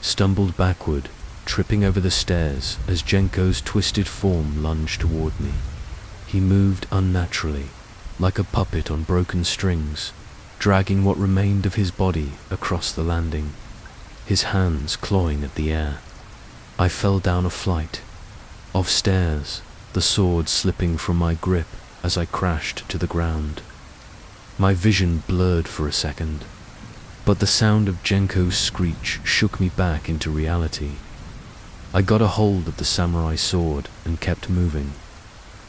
stumbled backward, tripping over the stairs as Genko's twisted form lunged toward me. He moved unnaturally, like a puppet on broken strings, dragging what remained of his body across the landing, his hands clawing at the air. I fell down a flight of stairs, the sword slipping from my grip as I crashed to the ground. My vision blurred for a second, but the sound of Genko's screech shook me back into reality. I got a hold of the samurai sword and kept moving.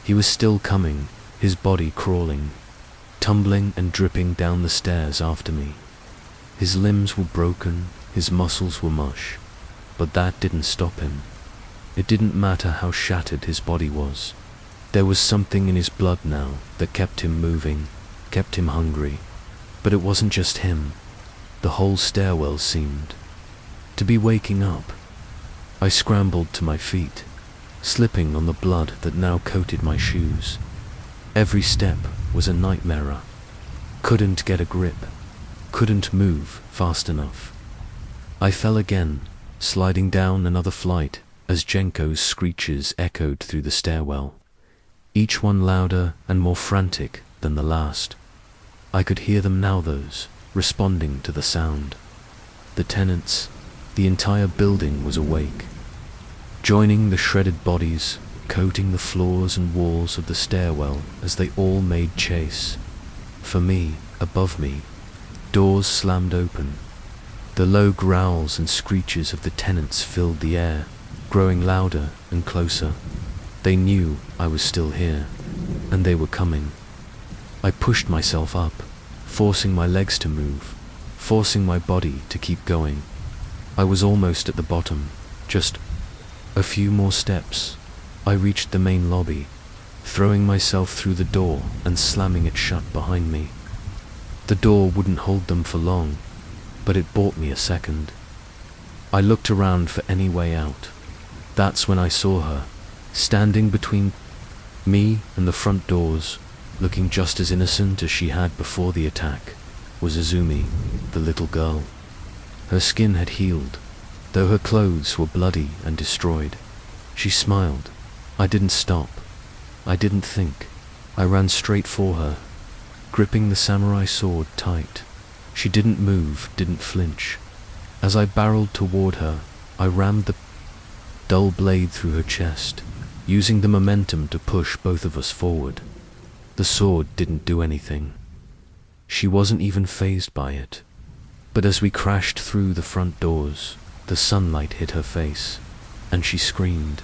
He was still coming, his body crawling, tumbling and dripping down the stairs after me. His limbs were broken, his muscles were mush, but that didn't stop him. It didn't matter how shattered his body was. There was something in his blood now that kept him moving, kept him hungry. But it wasn't just him. The whole stairwell seemed to be waking up. I scrambled to my feet, slipping on the blood that now coated my shoes. Every step was a nightmare. Couldn't get a grip, couldn't move fast enough. I fell again, sliding down another flight as Genko's screeches echoed through the stairwell, each one louder and more frantic than the last. I could hear them now, those responding to the sound. The tenants, the entire building was awake, joining the shredded bodies, coating the floors and walls of the stairwell as they all made chase. For me, above me, doors slammed open. The low growls and screeches of the tenants filled the air, growing louder and closer. They knew I was still here, and they were coming. I pushed myself up, forcing my legs to move, forcing my body to keep going. I was almost at the bottom, just a few more steps. I reached the main lobby, throwing myself through the door and slamming it shut behind me. The door wouldn't hold them for long, but it bought me a second. I looked around for any way out. That's when I saw her, standing between me and the front doors, looking just as innocent as she had before the attack, was Izumi, the little girl. Her skin had healed, though her clothes were bloody and destroyed. She smiled, I didn't stop. I didn't think. I ran straight for her, gripping the samurai sword tight. She didn't move, didn't flinch. As I barreled toward her, I rammed the dull blade through her chest, using the momentum to push both of us forward. The sword didn't do anything. She wasn't even fazed by it. But as we crashed through the front doors, the sunlight hit her face, and she screamed.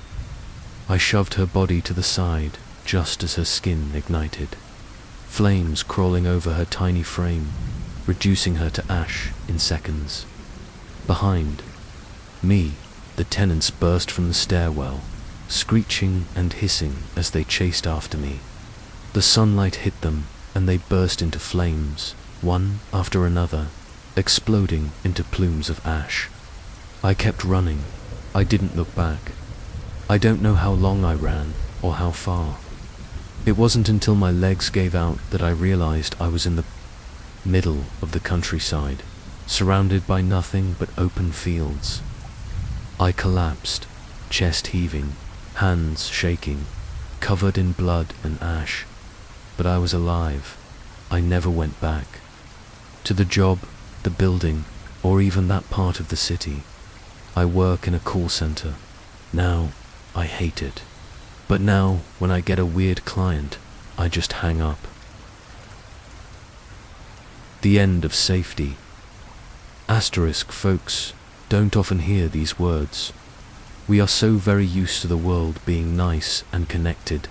I shoved her body to the side just as her skin ignited, flames crawling over her tiny frame, reducing her to ash in seconds. Behind me, the tenants burst from the stairwell, screeching and hissing as they chased after me. The sunlight hit them, and they burst into flames, one after another, exploding into plumes of ash. I kept running. I didn't look back. I don't know how long I ran, or how far. It wasn't until my legs gave out that I realized I was in the middle of the countryside, surrounded by nothing but open fields. I collapsed, chest heaving, hands shaking, covered in blood and ash. But I was alive. I never went back. To the job, the building, or even that part of the city. I work in a call center. Now, I hate it. But now, when I get a weird client, I just hang up. The end of safety. Asterisk, folks don't often hear these words. We are so very used to the world being nice and connected.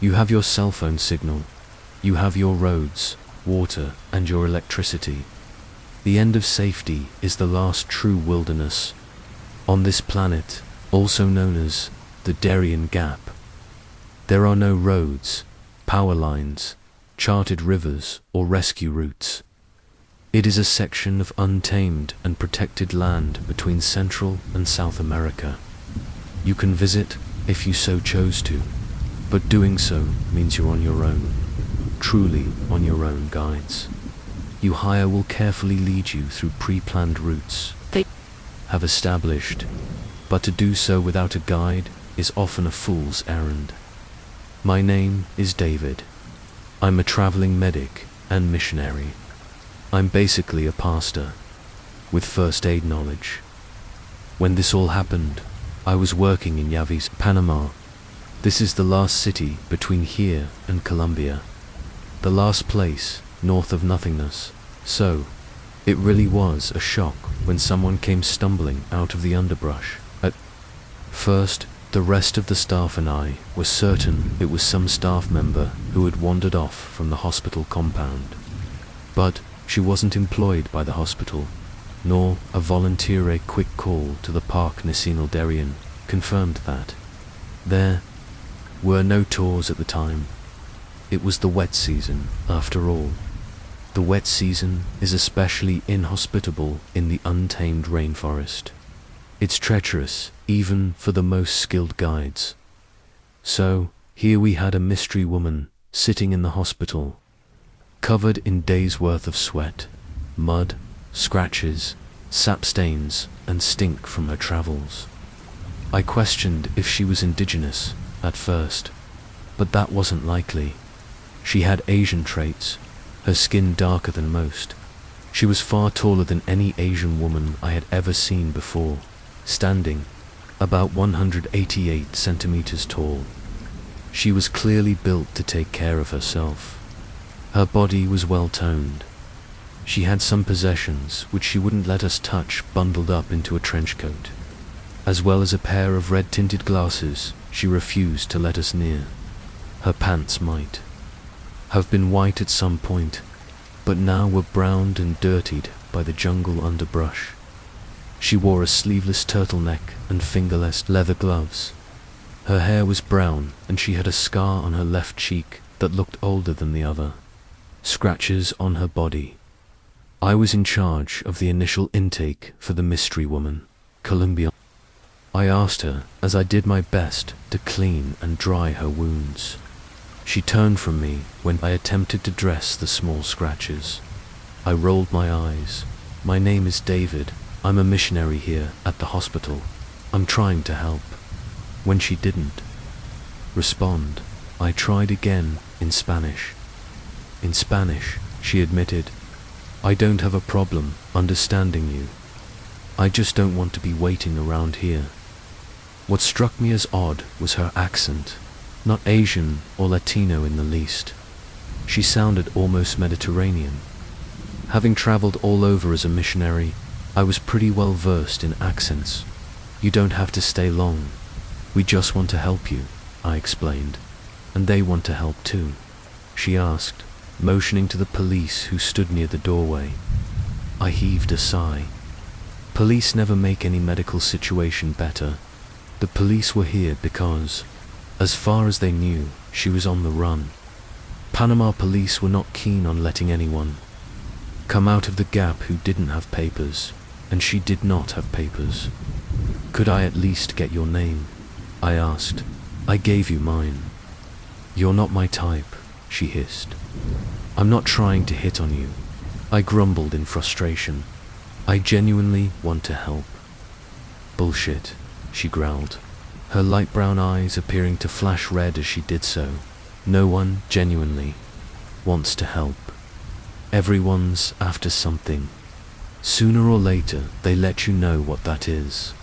You have your cell phone signal. You have your roads, water, and your electricity. The end of safety is the last true wilderness on this planet, also known as the Darien Gap. There are no roads, power lines, charted rivers, or rescue routes. It is a section of untamed and protected land between Central and South America. You can visit if you so chose to, but doing so means you're on your own, truly on your own, guides you hire will carefully lead you through pre-planned routes they have established, but to do so without a guide is often a fool's errand. My name is David. I'm a traveling medic and missionary. I'm basically a pastor with first aid knowledge. When this all happened, I was working in Yavis, Panama. This is the last city between here and Colombia. The last place north of nothingness. So, it really was a shock when someone came stumbling out of the underbrush. At first, the rest of the staff and I were certain it was some staff member who had wandered off from the hospital compound. But she wasn't employed by the hospital, nor a volunteer. A quick call to the Park Nacional Darien confirmed that. There were no tours at the time. It was the wet season, after all. The wet season is especially inhospitable in the untamed rainforest. It's treacherous, even for the most skilled guides. So, here we had a mystery woman sitting in the hospital, covered in days' worth of sweat, mud, scratches, sap stains, and stink from her travels. I questioned if she was indigenous at first, but that wasn't likely. She had Asian traits, her skin darker than most. She was far taller than any Asian woman I had ever seen before, standing about 188 centimeters tall. She was clearly built to take care of herself. Her body was well toned. She had some possessions which she wouldn't let us touch bundled up into a trench coat, as well as a pair of red-tinted glasses she refused to let us near. Her pants might have been white at some point, but now were browned and dirtied by the jungle underbrush. She wore a sleeveless turtleneck and fingerless leather gloves. Her hair was brown, and she had a scar on her left cheek that looked older than the other. Scratches on her body. I was in charge of the initial intake for the mystery woman, Colombia. I asked her as I did my best to clean and dry her wounds. She turned from me when I attempted to dress the small scratches. I rolled my eyes. My name is David. I'm a missionary here at the hospital. I'm trying to help. When she didn't. respond. I tried again, in Spanish. In Spanish, she admitted. I don't have a problem understanding you. I just don't want to be waiting around here. What struck me as odd was her accent, not Asian or Latino in the least. She sounded almost Mediterranean. Having traveled all over as a missionary, I was pretty well versed in accents. You don't have to stay long. We just want to help you, I explained. And they want to help too, she asked, motioning to the police who stood near the doorway. I heaved a sigh. Police never make any medical situation better. The police were here because, as far as they knew, she was on the run. Panama police were not keen on letting anyone come out of the gap who didn't have papers, and she did not have papers. Could I at least get your name? I asked. I gave you mine. You're not my type, she hissed. I'm not trying to hit on you, I grumbled in frustration. I genuinely want to help. Bullshit, she growled, her light brown eyes appearing to flash red as she did so. No one genuinely wants to help. Everyone's after something. Sooner or later, they let you know what that is.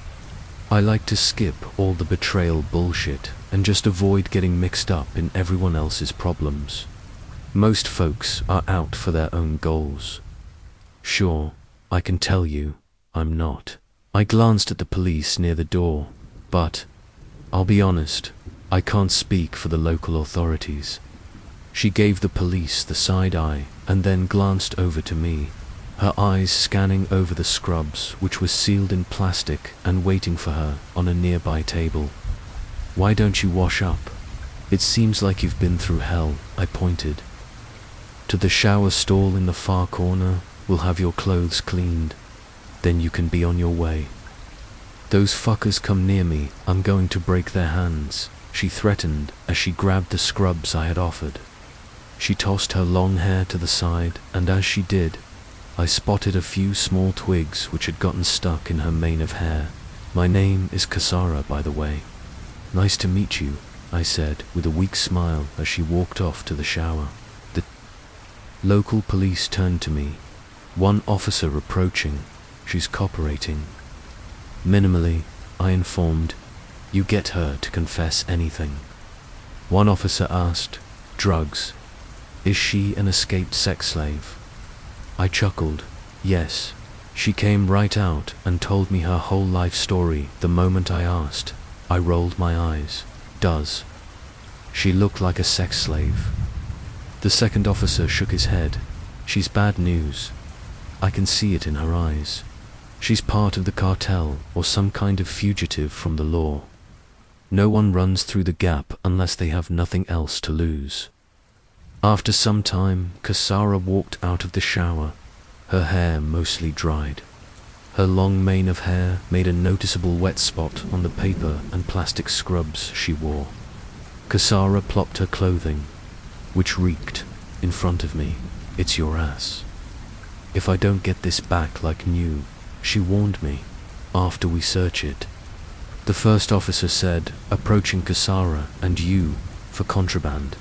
I like to skip all the betrayal bullshit and just avoid getting mixed up in everyone else's problems. Most folks are out for their own goals. Sure, I can tell you, I'm not. I glanced at the police near the door, but, I'll be honest, I can't speak for the local authorities. She gave the police the side eye and then glanced over to me, her eyes scanning over the scrubs which was sealed in plastic and waiting for her on a nearby table. Why don't you wash up? It seems like you've been through hell, I pointed. To the shower stall in the far corner. We'll have your clothes cleaned. Then you can be on your way. Those fuckers come near me, I'm going to break their hands, she threatened as she grabbed the scrubs I had offered. She tossed her long hair to the side, and as she did, I spotted a few small twigs which had gotten stuck in her mane of hair. My name is Kasara, by the way. Nice to meet you, I said with a weak smile as she walked off to the shower. The local police turned to me. One officer approaching. She's cooperating. Minimally, I informed. You get her to confess anything. One officer asked, drugs. Is she an escaped sex slave? I chuckled. Yes. She came right out and told me her whole life story the moment I asked. I rolled my eyes. Does she look like a sex slave? The second officer shook his head. She's bad news. I can see it in her eyes. She's part of the cartel or some kind of fugitive from the law. No one runs through the gap unless they have nothing else to lose. After some time, Kasara walked out of the shower, her hair mostly dried. Her long mane of hair made a noticeable wet spot on the paper and plastic scrubs she wore. Kasara plopped her clothing, which reeked, in front of me. It's your ass. If I don't get this back like new, she warned me, after we search it. The first officer said, approaching Kasara and you for contraband.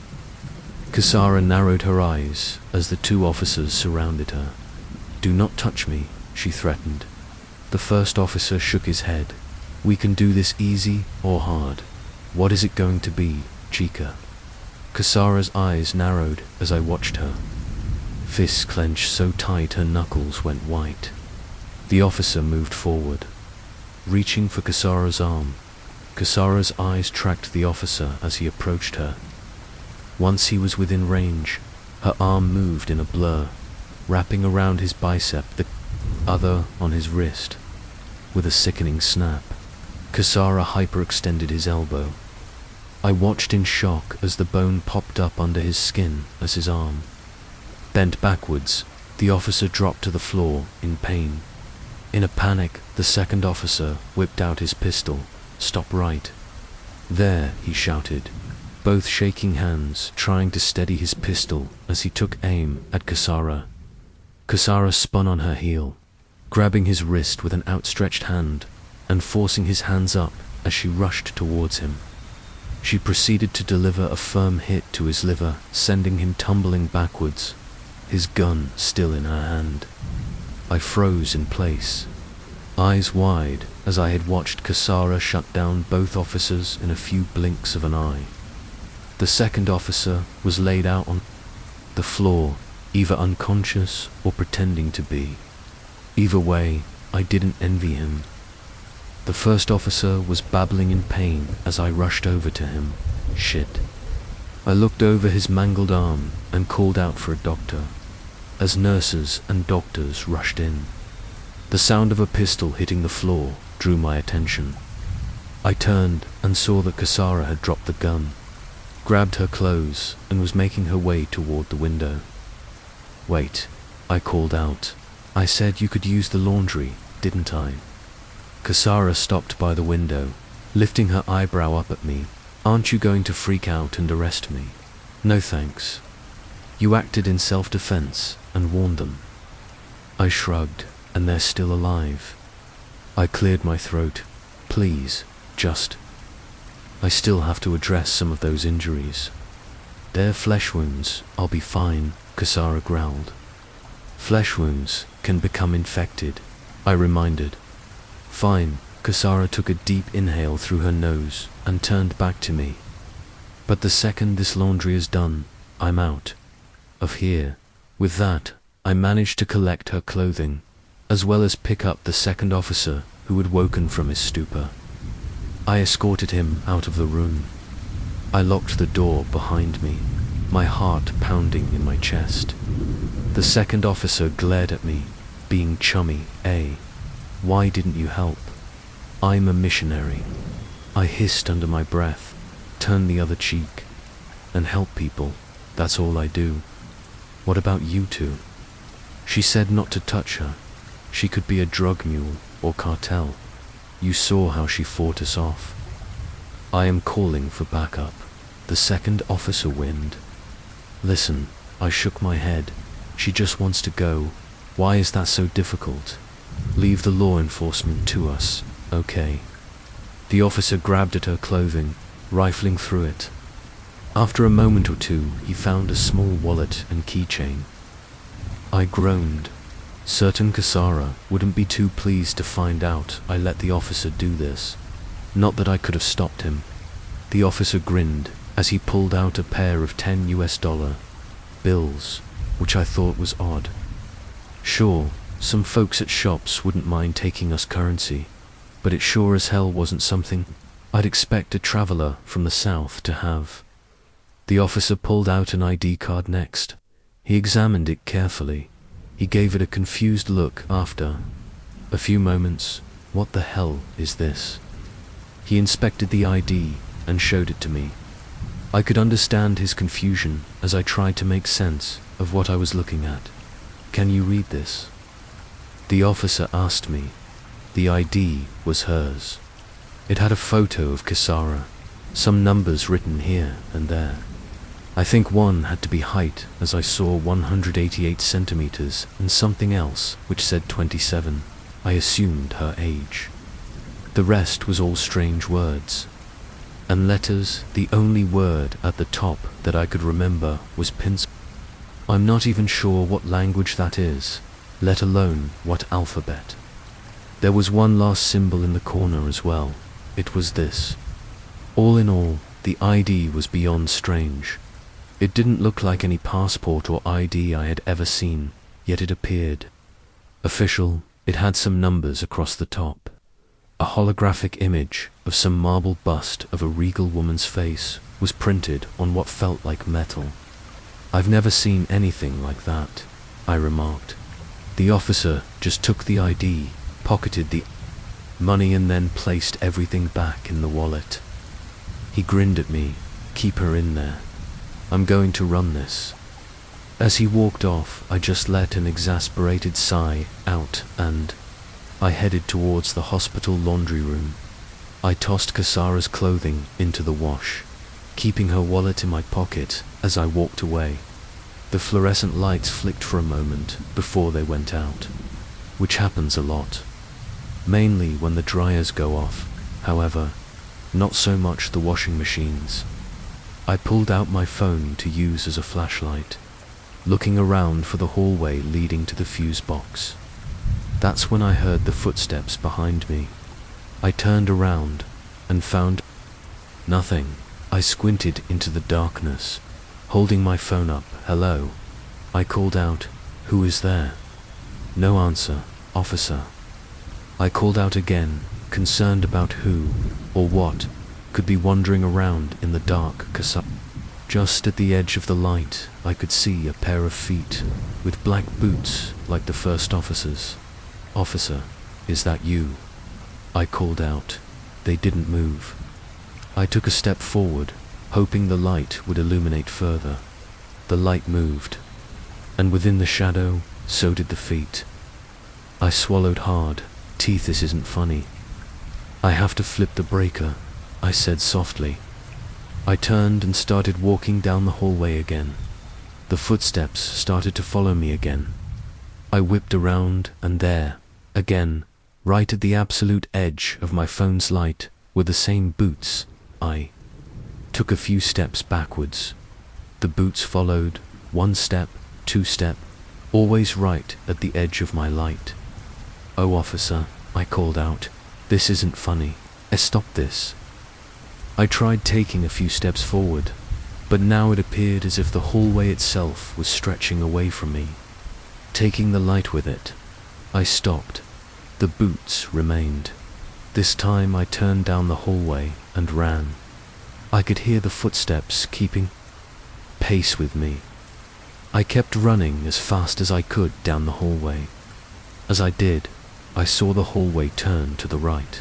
Kasara narrowed her eyes as the two officers surrounded her. Do not touch me, she threatened. The first officer shook his head. We can do this easy or hard. What is it going to be, Chica? Kasara's eyes narrowed as I watched her. Fists clenched so tight her knuckles went white. The officer moved forward, reaching for Kasara's arm. Kasara's eyes tracked the officer as he approached her. Once he was within range, her arm moved in a blur, wrapping around his bicep, the other on his wrist. With a sickening snap, Kasara hyperextended his elbow. I watched in shock as the bone popped up under his skin as his arm bent backwards. The officer dropped to the floor in pain. In a panic, the second officer whipped out his pistol. Stop right there, he shouted, both shaking hands, trying to steady his pistol as he took aim at Kasara. Kasara spun on her heel, grabbing his wrist with an outstretched hand and forcing his hands up as she rushed towards him. She proceeded to deliver a firm hit to his liver, sending him tumbling backwards, his gun still in her hand. I froze in place, eyes wide, as I had watched Kasara shut down both officers in a few blinks of an eye. The second officer was laid out on the floor, either unconscious or pretending to be. Either way, I didn't envy him. The first officer was babbling in pain as I rushed over to him. Shit. I looked over his mangled arm and called out for a doctor, as nurses and doctors rushed in. The sound of a pistol hitting the floor drew my attention. I turned and saw that Kasara had dropped the gun, grabbed her clothes, and was making her way toward the window. "Wait," I called out. "I said you could use the laundry, didn't I?" Kasara stopped by the window, lifting her eyebrow up at me. "Aren't you going to freak out and arrest me?" "No thanks. You acted in self-defense and warned them." I shrugged. "And they're still alive." I cleared my throat. "Please, I still have to address some of those injuries." "They're flesh wounds. I'll be fine," Kasara growled. "Flesh wounds can become infected," I reminded. "Fine." Kasara took a deep inhale through her nose and turned back to me. "But the second this laundry is done, I'm out of here." With that, I managed to collect her clothing, as well as pick up the second officer who had woken from his stupor. I escorted him out of the room. I locked the door behind me, my heart pounding in my chest. The second officer glared at me, being chummy. "Why didn't you help? I'm a missionary." I hissed under my breath, turned the other cheek. "And help people, that's all I do." "What about you two?" She said not to touch her. She could be a drug mule or cartel. You saw how she fought us off. "I am calling for backup," the second officer whined. "Listen," I shook my head. "She just wants to go. Why is that so difficult? Leave the law enforcement to us, okay?" The officer grabbed at her clothing, rifling through it. After a moment or two, he found a small wallet and keychain. I groaned. Certain Kasara wouldn't be too pleased to find out I let the officer do this. Not that I could have stopped him. The officer grinned as he pulled out a pair of $10 bills, which I thought was odd. Sure, some folks at shops wouldn't mind taking us currency, but it sure as hell wasn't something I'd expect a traveler from the south to have. The officer pulled out an ID card next. He examined it carefully. He gave it a confused look after a few moments. "What the hell is this?" He inspected the ID and showed it to me. I could understand his confusion as I tried to make sense of what I was looking at. "Can you read this?" The officer asked me. The ID was hers. It had a photo of Kasara, some numbers written here and there. I think one had to be height, as I saw 188 centimeters, and something else which said 27. I assumed her age. The rest was all strange words and letters. The only word at the top that I could remember was Pins. I'm not even sure what language that is, let alone what alphabet. There was one last symbol in the corner as well. It was this. All in all, the ID was beyond strange. It didn't look like any passport or ID I had ever seen, yet it appeared official. It had some numbers across the top. A holographic image of some marble bust of a regal woman's face was printed on what felt like metal. "I've never seen anything like that," I remarked. The officer just took the ID, pocketed the money, and then placed everything back in the wallet. He grinned at me. "Keep her in there. I'm going to run this." As he walked off, I just let an exasperated sigh out and I headed towards the hospital laundry room. I tossed Kasara's clothing into the wash, keeping her wallet in my pocket as I walked away. The fluorescent lights flicked for a moment before they went out, which happens a lot, mainly when the dryers go off. However, not so much the washing machines. I pulled out my phone to use as a flashlight, looking around for the hallway leading to the fuse box. That's when I heard the footsteps behind me. I turned around and found nothing. I squinted into the darkness, holding my phone up. "Hello," I called out. "Who is there?" No answer. "Officer." I called out again, concerned about who or what could be wandering around in the dark casa. Just at the edge of the light, I could see a pair of feet with black boots like the first officer's. "Officer, is that you?" I called out. They didn't move. I took a step forward, hoping the light would illuminate further. The light moved, and within the shadow, so did the feet. I swallowed hard. "Teeth, this isn't funny. I have to flip the breaker," I said softly. I turned and started walking down the hallway again. The footsteps started to follow me again. I whipped around, and there, again, right at the absolute edge of my phone's light, were the same boots. I took a few steps backwards. The boots followed, 1 step, 2 step, always right at the edge of my light. "Oh, officer," I called out, "this isn't funny. Stop this." I tried taking a few steps forward, but now it appeared as if the hallway itself was stretching away from me, taking the light with it. I stopped. The boots remained. This time I turned down the hallway and ran. I could hear the footsteps keeping pace with me. I kept running as fast as I could down the hallway. As I did, I saw the hallway turn to the right.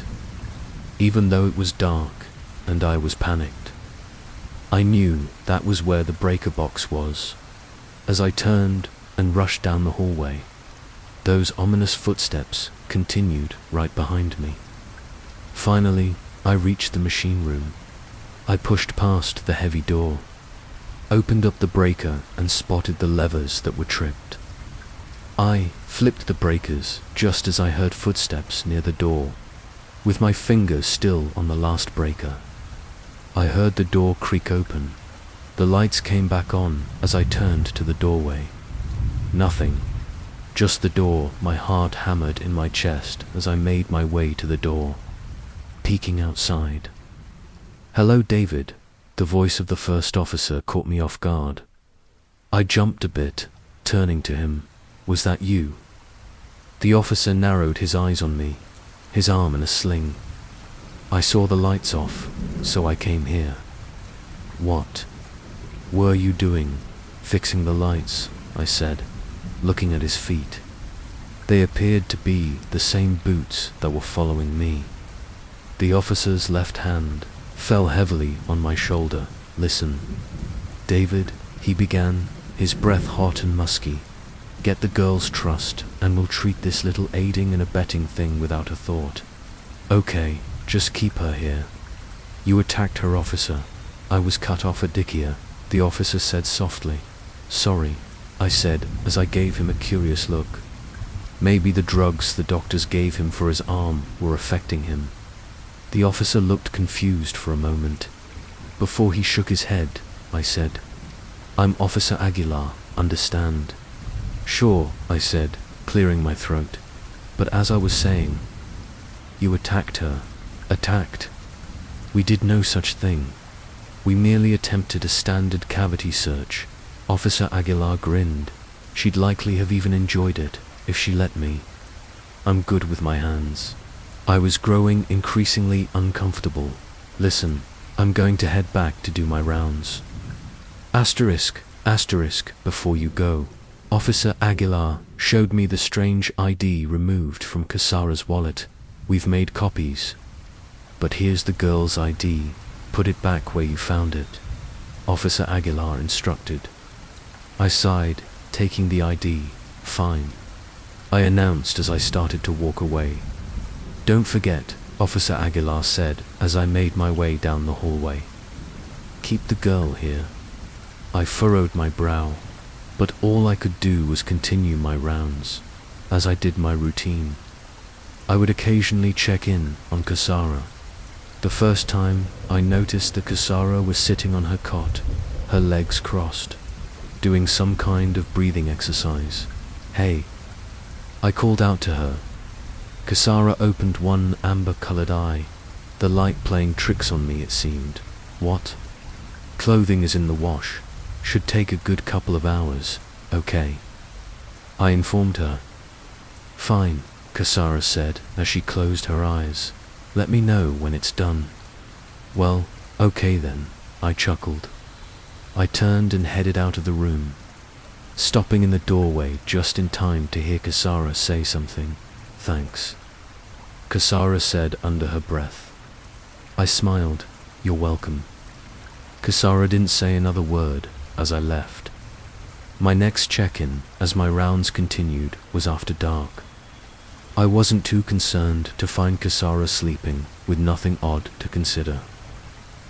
Even though it was dark and I was panicked, I knew that was where the breaker box was. As I turned and rushed down the hallway, those ominous footsteps continued right behind me. Finally, I reached the machine room. I pushed past the heavy door, opened up the breaker and spotted the levers that were tripped. I flipped the breakers just as I heard footsteps near the door, with my fingers still on the last breaker. I heard the door creak open. The lights came back on as I turned to the doorway. Nothing, just the door. My heart hammered in my chest as I made my way to the door, peeking outside. "Hello, David." The voice of the first officer caught me off guard. I jumped a bit, turning to him. "Was that you?" The officer narrowed his eyes on me, his arm in a sling. "I saw the lights off, so I came here." "What were you doing?" "Fixing the lights," I said, looking at his feet. They appeared to be the same boots that were following me. The officer's left hand fell heavily on my shoulder. "Listen, David," he began, his breath hot and musky. "Get the girl's trust, and we'll treat this little aiding and abetting thing without a thought. Okay, just keep her here." "You attacked her, officer." "I was cut off at Dickia," the officer said softly. "Sorry," I said as I gave him a curious look. Maybe the drugs the doctors gave him for his arm were affecting him. The officer looked confused for a moment. Before he shook his head, I said, "I'm Officer Aguilar, understand?" "Sure," I said, clearing my throat. "But as I was saying, you attacked her." "Attacked? We did no such thing. We merely attempted a standard cavity search." Officer Aguilar grinned. "She'd likely have even enjoyed it, if she let me. I'm good with my hands." I was growing increasingly uncomfortable. "Listen, I'm going to head back to do my rounds. Asterisk, asterisk, before you go." Officer Aguilar showed me the strange ID removed from Casara's wallet. "We've made copies, but here's the girl's ID. Put it back where you found it," Officer Aguilar instructed. I sighed, taking the ID. "Fine," I announced as I started to walk away. "Don't forget," Officer Aguilar said as I made my way down the hallway. "Keep the girl here." I furrowed my brow, but all I could do was continue my rounds, as I did my routine. I would occasionally check in on Casara, The first time, I noticed that Kasara was sitting on her cot, her legs crossed, doing some kind of breathing exercise. "Hey!" I called out to her. Kasara opened one amber-colored eye, the light playing tricks on me, it seemed. "What?" "Clothing is in the wash. Should take a good couple of hours, okay?" I informed her. "Fine," Kasara said as she closed her eyes. "Let me know when it's done." "Well, okay then," I chuckled. I turned and headed out of the room, stopping in the doorway just in time to hear Kasara say something. "Thanks," Kasara said under her breath. I smiled. "You're welcome." Kasara didn't say another word as I left. My next check-in, as my rounds continued, was after dark. I wasn't too concerned to find Kasara sleeping with nothing odd to consider.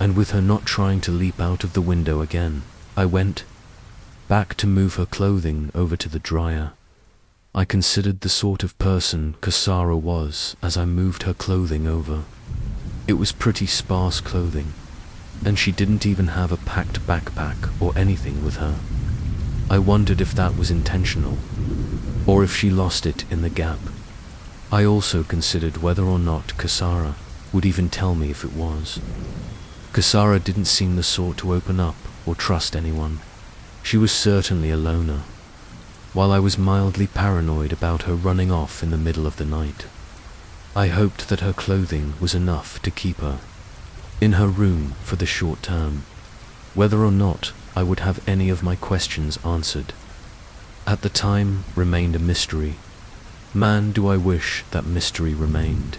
And with her not trying to leap out of the window again, I went back to move her clothing over to the dryer. I considered the sort of person Kasara was as I moved her clothing over. It was pretty sparse clothing, and she didn't even have a packed backpack or anything with her. I wondered if that was intentional, or if she lost it in the gap. I also considered whether or not Kasara would even tell me if it was. Kasara didn't seem the sort to open up or trust anyone. She was certainly a loner, while I was mildly paranoid about her running off in the middle of the night. I hoped that her clothing was enough to keep her in her room for the short term, whether or not I would have any of my questions answered. At the time, remained a mystery. Man, do I wish that mystery remained.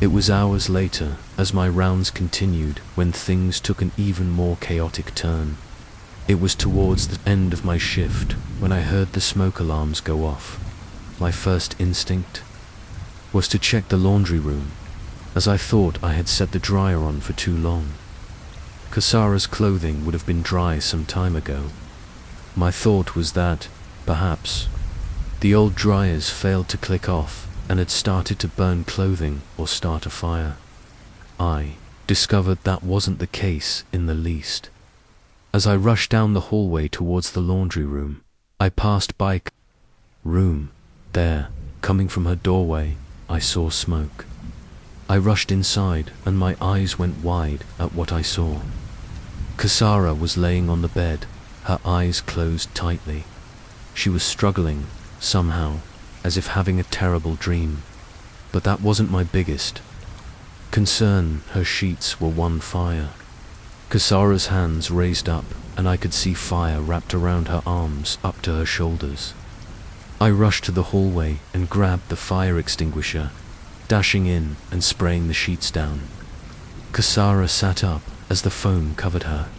It was hours later, as my rounds continued, when things took an even more chaotic turn. It was towards the end of my shift when I heard the smoke alarms go off. My first instinct was to check the laundry room, as I thought I had set the dryer on for too long. Kasara's clothing would have been dry some time ago. My thought was that, perhaps, the old dryers failed to click off and had started to burn clothing or start a fire. I discovered that wasn't the case in the least. As I rushed down the hallway towards the laundry room, I passed by room. There, coming from her doorway, I saw smoke. I rushed inside and my eyes went wide at what I saw. Kasara was laying on the bed, her eyes closed tightly. She was struggling, somehow, as if having a terrible dream. But that wasn't my biggest concern. Her sheets were on fire. Kasara's hands raised up, and I could see fire wrapped around her arms up to her shoulders. I rushed to the hallway and grabbed the fire extinguisher, dashing in and spraying the sheets down. Kasara sat up as the foam covered her,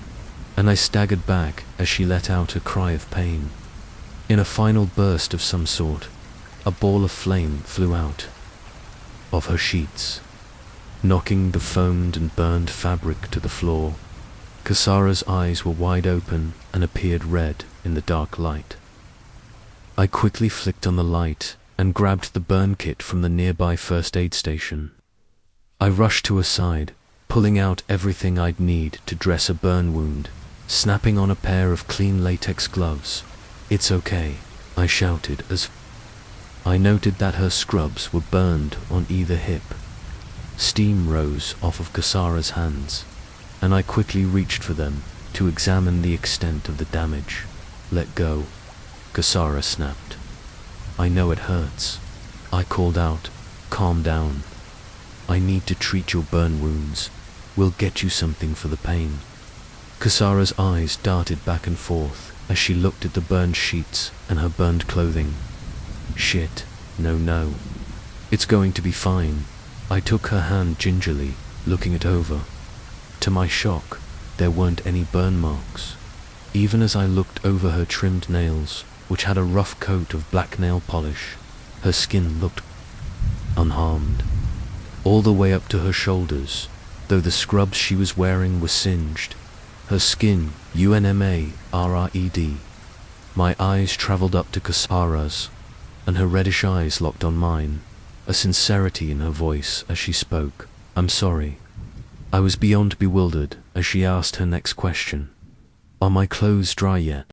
and I staggered back as she let out a cry of pain. In a final burst of some sort, a ball of flame flew out of her sheets, knocking the foamed and burned fabric to the floor. Kasara's eyes were wide open and appeared red in the dark light. I quickly flicked on the light and grabbed the burn kit from the nearby first aid station. I rushed to her side, pulling out everything I'd need to dress a burn wound, snapping on a pair of clean latex gloves. "It's okay," I shouted as I noted that her scrubs were burned on either hip. Steam rose off of Kasara's hands, and I quickly reached for them to examine the extent of the damage. "Let go," Kasara snapped. "I know it hurts," I called out. "Calm down. I need to treat your burn wounds. We'll get you something for the pain." Kasara's eyes darted back and forth as she looked at the burned sheets and her burned clothing. "Shit, no. It's going to be fine." I took her hand gingerly, looking it over. To my shock, there weren't any burn marks. Even as I looked over her trimmed nails, which had a rough coat of black nail polish, her skin looked unharmed, all the way up to her shoulders, though the scrubs she was wearing were singed. Her skin, UNMARRED. My eyes traveled up to Kasara's, and her reddish eyes locked on mine, a sincerity in her voice as she spoke. "I'm sorry. I was beyond bewildered as she asked her next question. Are my clothes dry yet?